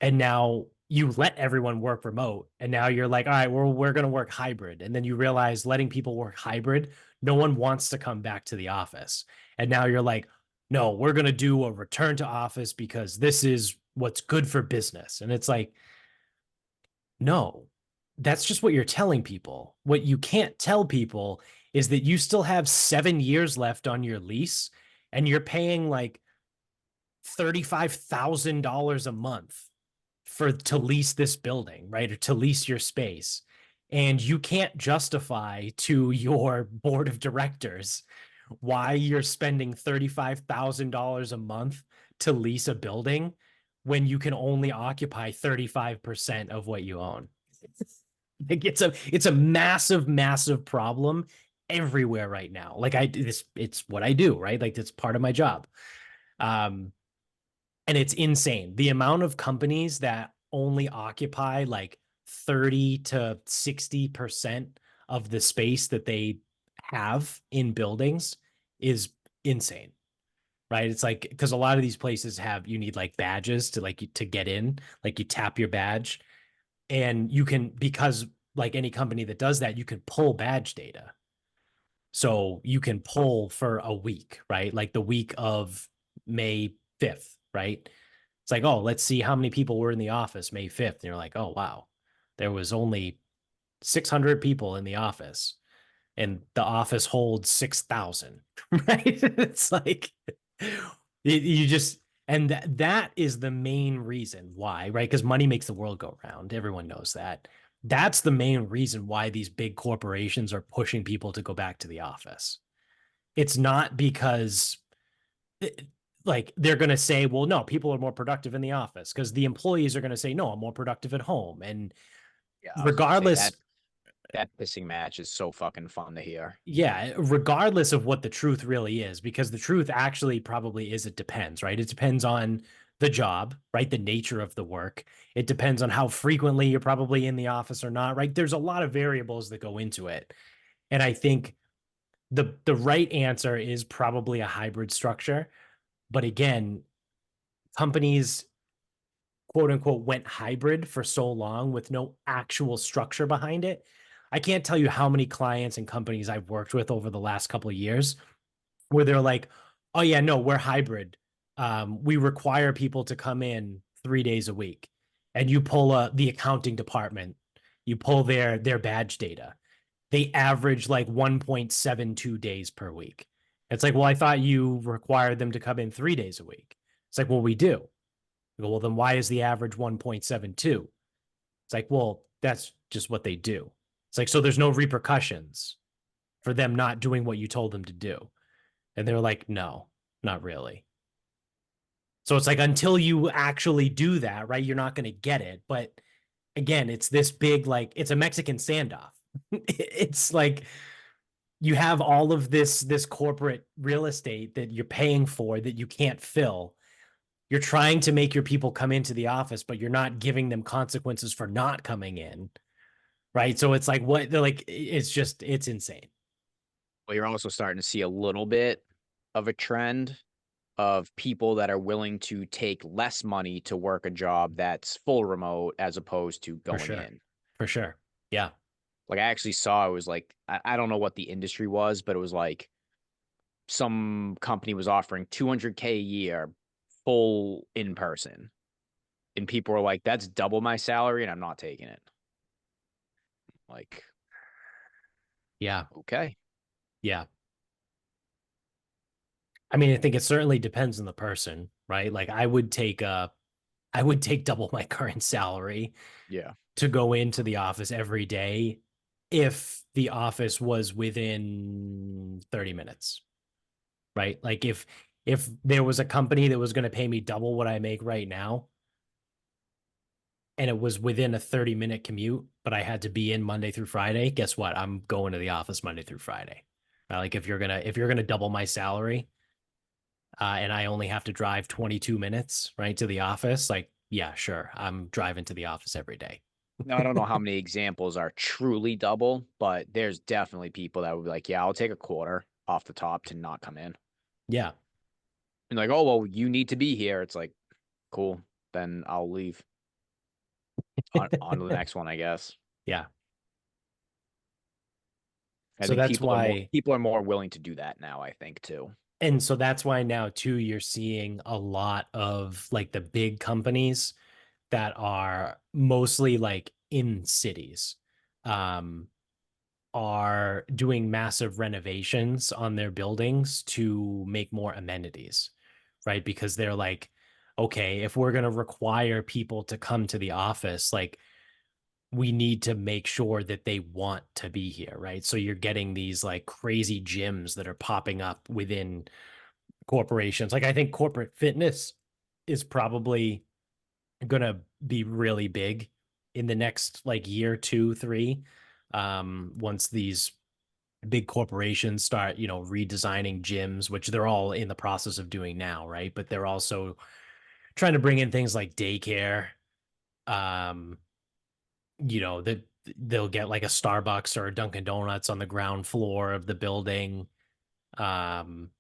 And now you let everyone work remote. And now you're like, all right, we're going to work hybrid. And then you realize letting people work hybrid, no one wants to come back to the office. And now you're like, no, we're going to do a return to office because this is what's good for business. And it's like, no, that's just what you're telling people. What you can't tell people is that you still have 7 years left on your lease and you're paying like $35,000 a month to lease this building, right? Or to lease your space. And you can't justify to your board of directors why you're spending $35,000 a month to lease a building when you can only occupy 35% of what you own. Like it's a massive, massive problem everywhere right now. Like it's what I do, right? Like it's part of my job. And it's insane. The amount of companies that only occupy like 30 to 60% of the space that they have in buildings is insane. Right? It's like because a lot of these places you need like badges to get in, like you tap your badge and you can, because like any company that does that, you can pull badge data. So you can pull for a week, right? Like the week of May 5th, right? It's like, oh, let's see how many people were in the office May 5th. And you're like, oh, wow, there was only 600 people in the office and the office holds 6,000, right? It's like, you just, and that is the main reason why, right? Because money makes the world go round. Everyone knows that. That's the main reason why these big corporations are pushing people to go back to the office. It's not because like they're going to say, well, no, people are more productive in the office, because the employees are going to say, no, I'm more productive at home. And Yeah, I was gonna say regardless, that pissing match is so fucking fun to hear. yeah, regardless of what the truth really is, because the truth actually probably is, it depends, right? It depends on the job, right? The nature of the work. It depends on how frequently you're probably in the office or not, right? There's a lot of variables that go into it. And I think the right answer is probably a hybrid structure. But again, companies, quote unquote, went hybrid for so long with no actual structure behind it. I can't tell you how many clients and companies I've worked with over the last couple of years where they're like, oh yeah, no, we're hybrid. We require people to come in 3 days a week. And you pull the accounting department, you pull their badge data. They average like 1.72 days per week. It's like, well, I thought you required them to come in 3 days a week. It's like, well, we do. I go, well, then why is the average 1.72? It's like, well, that's just what they do. It's like, so there's no repercussions for them not doing what you told them to do. And they're like, no, not really. So it's like, until you actually do that, right, you're not going to get it. But again, it's this big, like, it's a Mexican standoff. It's like you have all of this corporate real estate that you're paying for that you can't fill. You're trying to make your people come into the office, but you're not giving them consequences for not coming in. right? So it's like what they're like, it's just it's insane. Well, you're also starting to see a little bit of a trend of people that are willing to take less money to work a job that's full remote as opposed to For going sure. in. For sure. Yeah. Like I actually saw it was like I don't know what the industry was, but it was like some company was offering 200K a year full in person. And people were like, that's double my salary and I'm not taking it. Like, Yeah. okay. Yeah. I mean, I think it certainly depends on the person, right? Like I would take double my current salary Yeah. to go into the office every day if the office was within 30 minutes, right? Like if there was a company that was going to pay me double what I make right now and it was within a 30-minute commute, but I had to be in Monday through Friday, guess what? I'm going to the office Monday through Friday. Like if you're gonna double my salary, and I only have to drive 22 minutes right to the office, like yeah, sure, I'm driving to the office every day. Now, I don't know how many examples are truly double, but there's definitely people that would be like, yeah, I'll take a quarter off the top to not come in. Yeah. And like, oh, well, you need to be here. It's like, cool. Then I'll leave on to the next one, I guess. Yeah. I So think that's why people are more willing to do that now, I think, too. and so that's why now too you're seeing a lot of like the big companies that are mostly like in cities um are doing massive renovations on their buildings to make more amenities, right? Because they're like, okay, if we're going to require people to come to the office, like we need to make sure that they want to be here, right? So you're getting these like crazy gyms that are popping up within corporations. Like I think corporate fitness is probably going to be really big in the next like year, two, three. Once these big corporations start, redesigning gyms, which they're all in the process of doing now, right? But they're also trying to bring in things like daycare. Um, that they'll get like a Starbucks or a Dunkin' Donuts on the ground floor of the building. Um,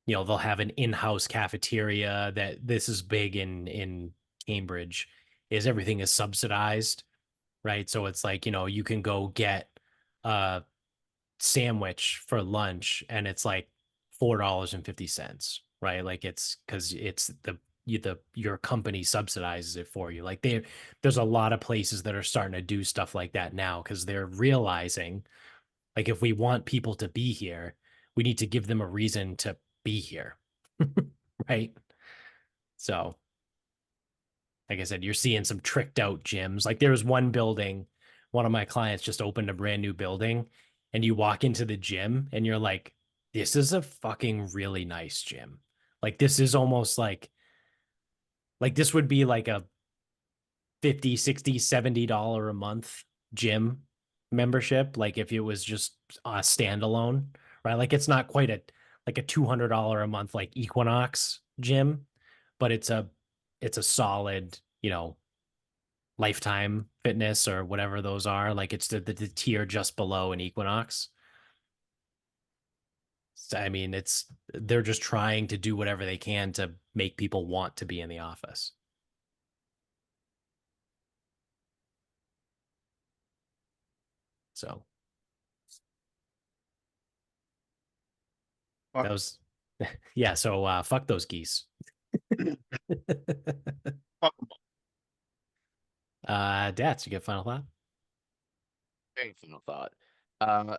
they'll have an in-house cafeteria that this is big in Cambridge, is everything is subsidized, right? So it's like, you can go get a sandwich for lunch and it's like $4.50, right? Like it's because it's your company subsidizes it for you. Like there's a lot of places that are starting to do stuff like that now because they're realizing like if we want people to be here, we need to give them a reason to be here. Right. So like I said, you're seeing some tricked out gyms. Like there was one building, one of my clients just opened a brand new building, and you walk into the gym and you're like, this is a fucking really nice gym. Like this is almost like this would be like a 50, 60, $70 a month gym membership. Like if it was just a standalone, right? Like it's not quite a $200 a month like Equinox gym, but it's a solid, Lifetime Fitness or whatever those are. Like it's the tier just below an Equinox. So, I mean, they're just trying to do whatever they can to make people want to be in the office. So that Fuck. was yeah. So fuck those geese. Fuck 'em. Dats, you get final thought? Very final thought.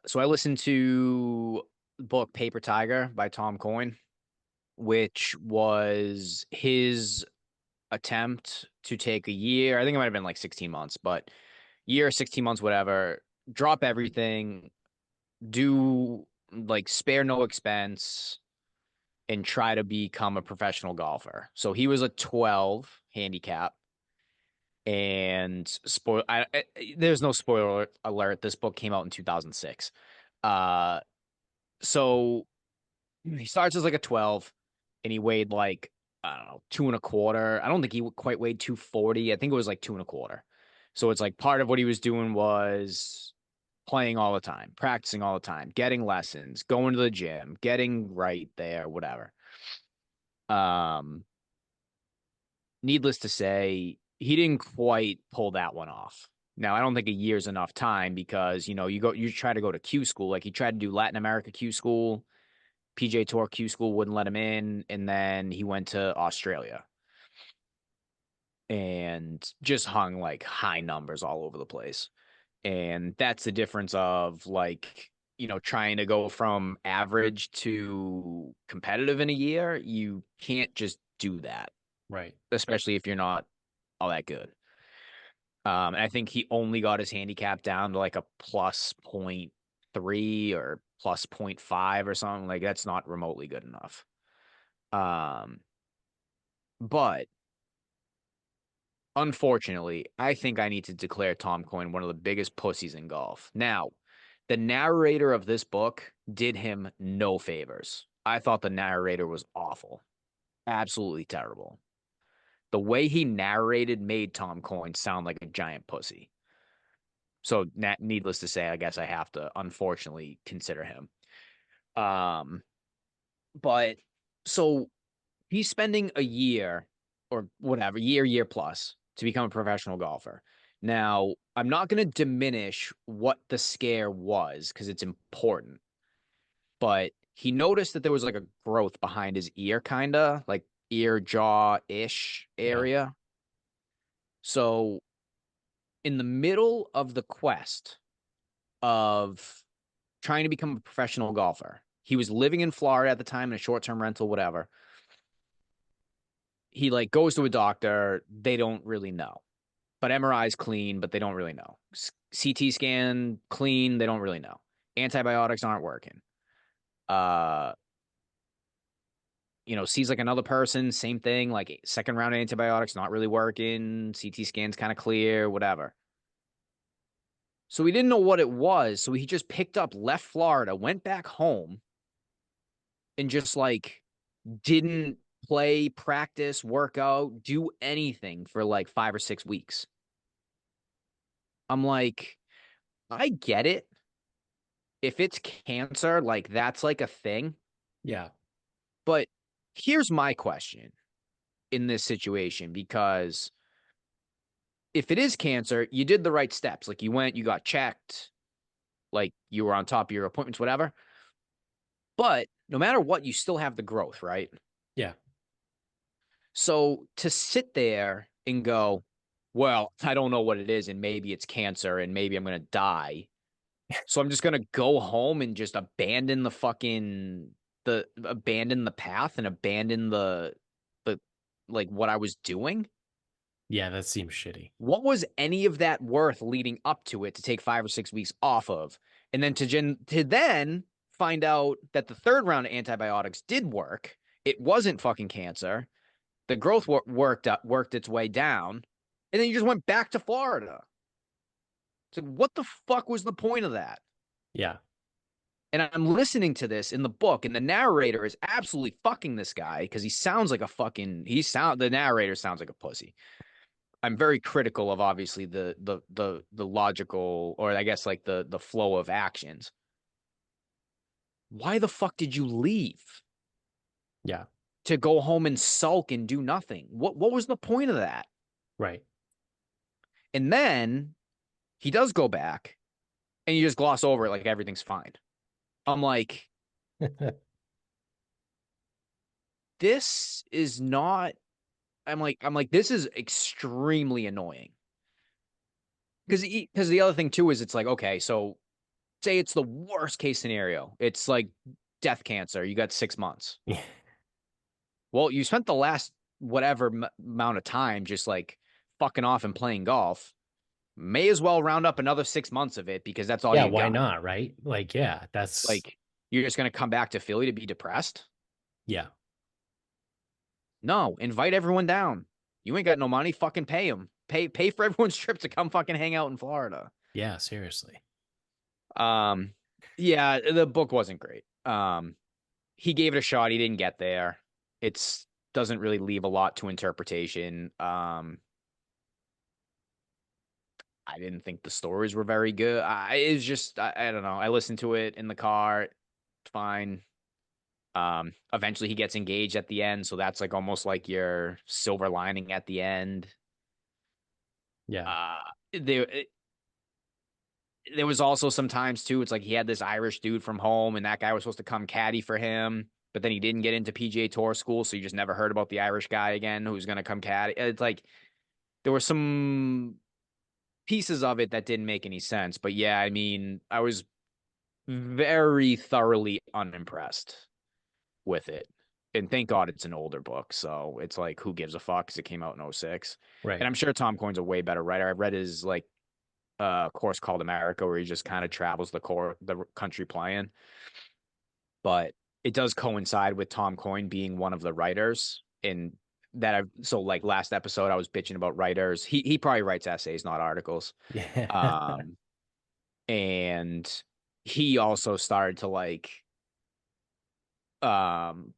So I listened to the book Paper Tiger by Tom Coyne, which was his attempt to take a year. I think it might have been like 16 months, but year, 16 months, whatever, drop everything, do like spare no expense, and try to become a professional golfer. So he was a 12 handicap. And there's no spoiler alert. This book came out in 2006. Uh, so he starts as like a 12 and he weighed like, I don't know, two and a quarter. I don't think he quite weighed 240. I think it was like two and a quarter. So it's like part of what he was doing was playing all the time, practicing all the time, getting lessons, going to the gym, getting right there, whatever. Um, Needless to say, he didn't quite pull that one off. Now, I don't think a year's enough time because, you try to go to Q school, like he tried to do Latin America Q school, PJ Tour Q school wouldn't let him in, and then he went to Australia and just hung like high numbers all over the place. And that's the difference of like, trying to go from average to competitive in a year. You can't just do that, Right. especially if you're not all that good. And I think he only got his handicap down to like a plus 0.3 or plus 0.5 or something. Like that's not remotely good enough. Um, but unfortunately, I think I need to declare Tom Coyne one of the biggest pussies in golf. Now, the narrator of this book did him no favors. I thought the narrator was awful. Absolutely terrible. The way he narrated made Tom Coyne sound like a giant pussy. So, needless to say, I guess I have to unfortunately consider him. Um, but so he's spending a year or whatever, year plus to become a professional golfer. Now, I'm not going to diminish what the scare was because it's important, but he noticed that there was like a growth behind his ear, kind of like ear jaw ish Yeah. area. So, in the middle of the quest of trying to become a professional golfer, he was living in Florida at the time in a short term rental, whatever. He like goes to a doctor. They don't really know, but MRI's clean, but they don't really know. CT scan clean. They don't really know. Antibiotics aren't working. Uh, sees like another person, same thing, like second round antibiotics not really working. CT scan's kind of clear, whatever. So he didn't know what it was. So he just picked up, left Florida, went back home, and just like didn't play, practice, work out, do anything for like 5 or 6 weeks. I'm like, I get it. If it's cancer, like that's like a thing. Yeah. But here's my question in this situation because if it is cancer, you did the right steps. Like you went, you got checked, like you were on top of your appointments, whatever. But no matter what, you still have the growth, right? Yeah. So to sit there and go, well, I don't know what it is, and maybe it's cancer, and maybe I'm going to die. So I'm just going to go home and just abandon abandon the path and abandon the like what I was doing. Yeah, that seems shitty. What was any of that worth leading up to it to take 5 or 6 weeks off of? And then to then find out that the third round of antibiotics did work. It wasn't fucking cancer. The growth worked its way down, and then you just went back to Florida. So what the fuck was the point of that? Yeah. And I'm listening to this in the book, and the narrator is absolutely fucking this guy because he sounds like a fucking the narrator sounds like a pussy. I'm very critical of obviously the logical, or I guess like the flow of actions. Why the fuck did you leave Yeah. to go home and sulk and do nothing? What was the point of that? Right. And then he does go back and you just gloss over it like everything's fine. I'm like, this is not. I'm like, this is extremely annoying. Because the other thing too is it's like, okay, so say it's the worst case scenario. It's like death cancer. You got 6 months. Yeah. Well, you spent the last whatever amount of time just like fucking off and playing golf. May as well round up another 6 months of it because that's all Yeah, you why got. not, right? Like, yeah, that's Like, you're just going to come back to Philly to be depressed? yeah. No, invite everyone down. You ain't got no money. Fucking pay them. Pay for everyone's trip to come fucking hang out in Florida. Yeah, seriously. Um, yeah, the book wasn't great. He gave it a shot. He didn't get there. It's doesn't really leave a lot to interpretation. I didn't think the stories were very good. It's just I don't know. I listened to it in the car. It's fine. Eventually he gets engaged at the end, so that's like almost like your silver lining at the end. Yeah. Uh, there there was also sometimes too. It's like he had this Irish dude from home, and that guy was supposed to come caddy for him, but then he didn't get into PGA Tour school, so you just never heard about the Irish guy again who's going to come caddy. It's like there were some pieces of it that didn't make any sense, but yeah, I mean, I was very thoroughly unimpressed with it. And thank God it's an older book. So it's like, who gives a fuck? Because it came out in '06. And Right. I'm sure Tom Coyne's a way better writer. I read his like course called America, where he just kind of travels the country playing. But it does coincide with Tom Coyne being one of the writers. And that I've so like last episode I was bitching about writers. He probably writes essays, not articles. Yeah. Um and he also started to like um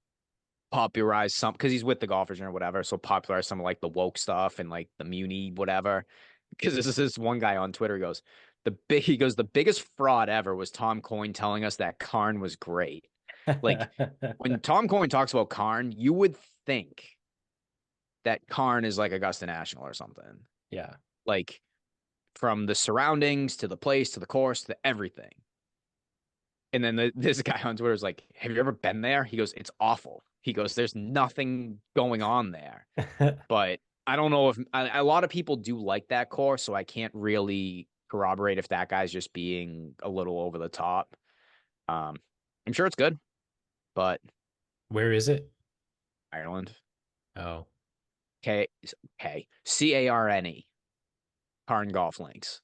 popularize some because he's with the golfers or whatever. So popularize some of like the woke stuff and like the Muni, whatever. Because this is this one guy on Twitter goes, the biggest fraud ever was Tom Coyne telling us that Karn was great. Like when Tom Coyne talks about Karn, you would think that Karn is like Augusta National or something. Yeah. Like from the surroundings to the place to the course to everything. And then this guy on Twitter is like, "Have you ever been there?" He goes, "It's awful." He goes, "There's nothing going on there." But I don't know if a lot of people do like that course, so I can't really corroborate if that guy's just being a little over the top. Um, I'm sure it's good, but Where is it? Ireland, Oh, K Carne, Carn Golf Links.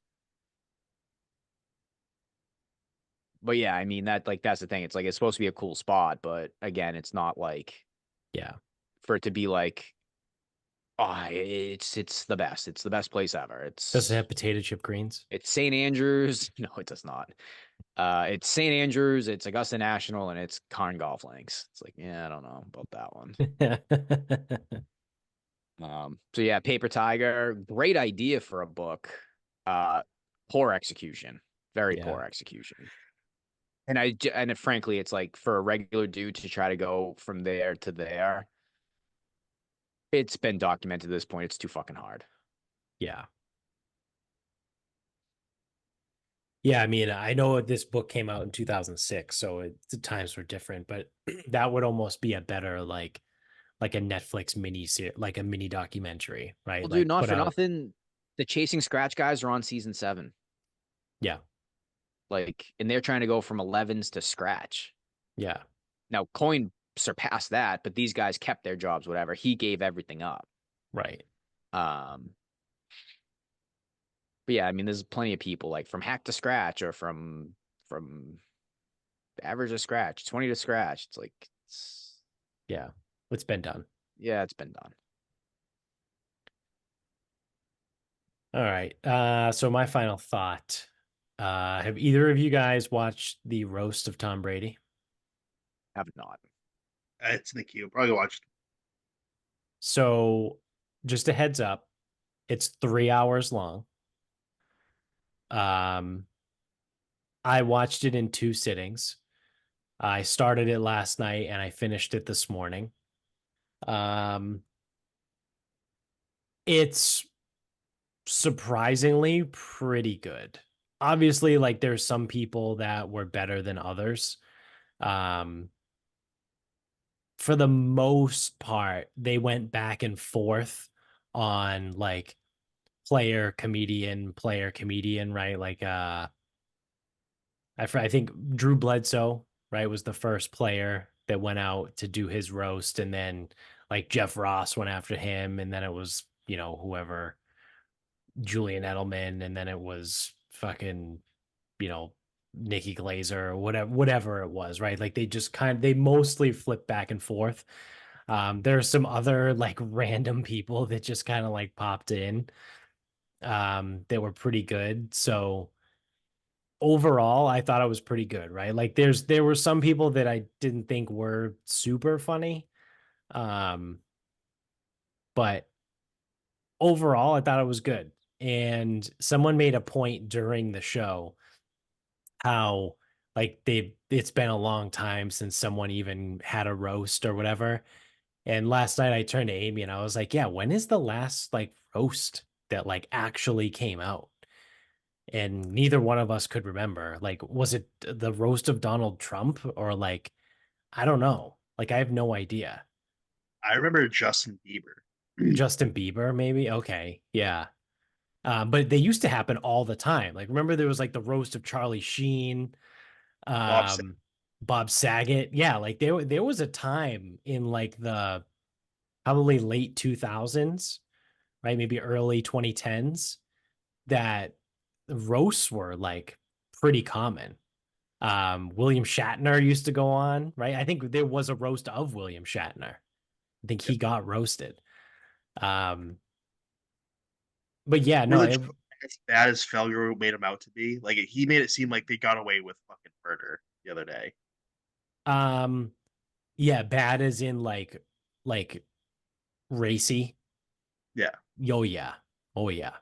But yeah, I mean that's the thing. It's like it's supposed to be a cool spot, but again, it's not like yeah. for it to be like, oh, it's the best. It's the best place ever. Does it have potato chip greens? It's St. Andrews. No, it does not. It's St. Andrews, it's Augusta National, and it's Carn Golf Links. It's like, yeah, I don't know about that one. So yeah, Paper Tiger, great idea for a book. Uh, Poor execution, very Yeah. poor execution. And frankly, it's like for a regular dude to try to go from there to there, it's been documented at this point. It's too fucking hard. Yeah. Yeah, I mean, I know this book came out in 2006, so the times were different, but that would almost be a better like a Netflix like a mini documentary, right? Well, dude, Like not put for out, nothing. The Chasing Scratch guys are on season 7. yeah, Like, and they're trying to go from 11s to scratch. yeah, Now, Coyne surpassed that, but these guys kept their jobs, whatever. He gave everything up. right. Um, but yeah, I mean, there's plenty of people like from hack to scratch or from average to scratch, 20 to scratch. It's like Yeah. It's been done. yeah, it's been done. All right. So my final thought. Have either of you guys watched the roast of Tom Brady? Have not. It's in the queue. Probably watched. So just a heads up, it's 3 hours long. Um, I watched it in 2 sittings. I started it last night and I finished it this morning. Um, it's surprisingly pretty good. Obviously, like there's some people that were better than others. Um, for the most part, they went back and forth on like player comedian, right? Like I think Drew Bledsoe, right, was the first player that went out to do his roast, and then like Jeff Ross went after him, and then it was, whoever, Julian Edelman, and then it was fucking, you know, Nikki Glazer or whatever it was, right? Like they mostly flip back and forth. There's some other like random people that just kind of like popped in that were pretty good. So overall, I thought it was pretty good, right? Like there were some people that I didn't think were super funny. Um, but overall, I thought it was good. and someone made a point during the show how like it's been a long time since someone even had a roast or whatever. And last night I turned to Amy and I was like, yeah, when is the last like roast that like actually came out? And neither one of us could remember. Like, was it the roast of Donald Trump or like, I don't know. Like, I have no idea. I remember Justin Bieber, Justin Bieber, maybe? Okay. Yeah. But they used to happen all the time. Like, remember there was like the roast of Charlie Sheen, Bob Saget. um, Bob Saget. Yeah, like there was a time in like the probably late 2000s, right? Maybe early 2010s that roasts were like pretty common. William Shatner used to go on, right? I think there was a roast of William Shatner. I think he got roasted. Um, but yeah, Were no, the jokes as bad as Felger made him out to be? Like he made it seem like they got away with fucking murder the other day. um, yeah, bad as in like racy. Yeah, Oh yeah, oh yeah.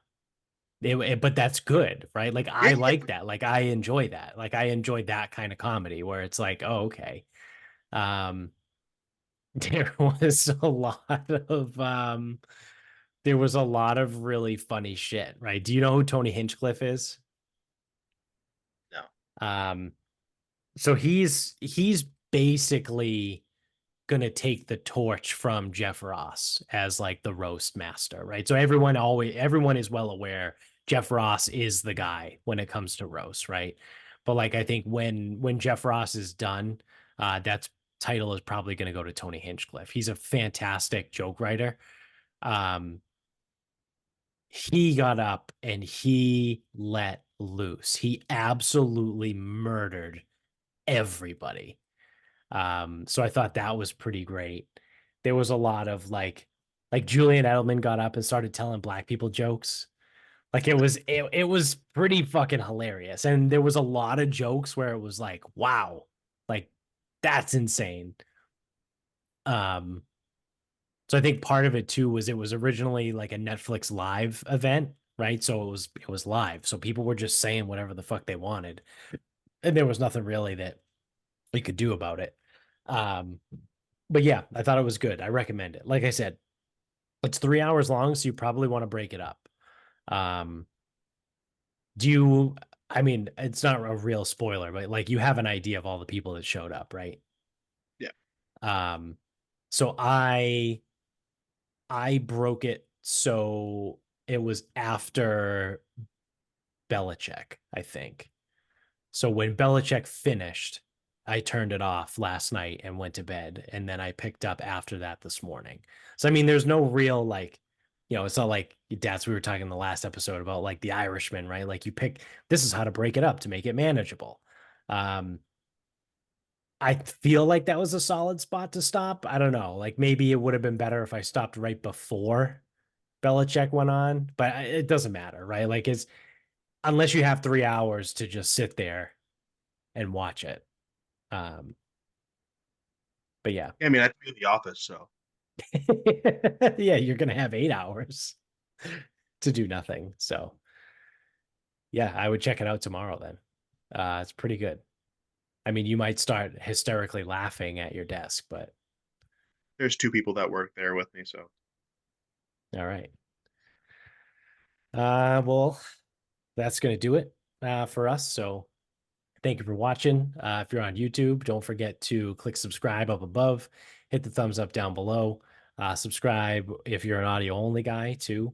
But that's good, right? Like yeah, I yeah. like that. Like I enjoy that. Like I enjoy that kind of comedy where it's like, oh, okay. Um, there was a lot of there was a lot of really funny shit, right? Do you know who Tony Hinchcliffe is? No, Um, so he's basically gonna take the torch from Jeff Ross as like the roast master, right? So everyone is well aware Jeff Ross is the guy when it comes to roast, right? But like I think when Jeff Ross is done, that's title is probably going to go to Tony Hinchcliffe. He's a fantastic joke writer. Um, he got up and he let loose. He absolutely murdered everybody. So I thought that was pretty great. There was a lot of like Julian Edelman got up and started telling black people jokes. Like it was pretty fucking hilarious. And there was a lot of jokes where it was like, wow, like that's insane. Um, so I think part of it too was it was originally like a Netflix live event, right? So it was live. So people were just saying whatever the fuck they wanted. And there was nothing really that we could do about it. Um, but yeah, I thought it was good. I recommend it. Like I said, it's 3 hours long, so you probably want to break it up. Um, do you, I mean, it's not a real spoiler, but like you have an idea of all the people that showed up, right? yeah. Um, so I broke it so it was after Belichick, I think. So when Belichick finished, I turned it off last night and went to bed. And then I picked up after that this morning. So, I mean, there's no real like, it's not like we were talking in the last episode about like the Irishman, right? Like this is how to break it up to make it manageable. Um, I feel like that was a solid spot to stop. I don't know. Like maybe it would have been better if I stopped right before Belichick went on, but it doesn't matter, right? Like it's unless you have 3 hours to just sit there and watch it. Um, but yeah, I mean, I think of The Office, so yeah, you're gonna have 8 hours to do nothing. So yeah, I would check it out tomorrow then. It's pretty good. I mean, you might start hysterically laughing at your desk, but there's two people that work there with me, so all right. Well, that's gonna do it for us. So thank you for watching. If you're on YouTube, don't forget to click subscribe up above, hit the thumbs up down below. Subscribe if you're an audio only guy too.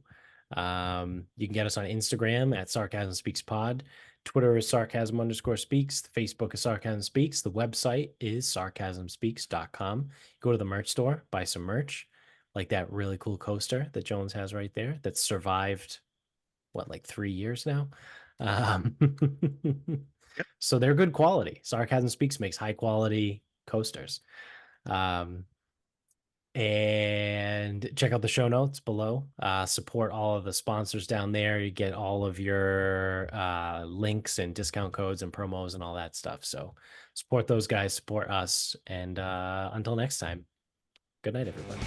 You can get us on Instagram at Sarcasm Speaks Pod. Twitter is sarcasm_speaks. The Facebook is Sarcasm Speaks. The website is sarcasmspeaks.com. Go to the merch store, buy some merch, like that really cool coaster that Jones has right there that's survived, what, like 3 years now? Um, yep. so they're good quality. Sarcasm Speaks makes high quality coasters. Um, and check out the show notes below. Support all of the sponsors down there. You get all of your links and discount codes and promos and all that stuff. So support those guys, support us. And until next time, good night, everybody.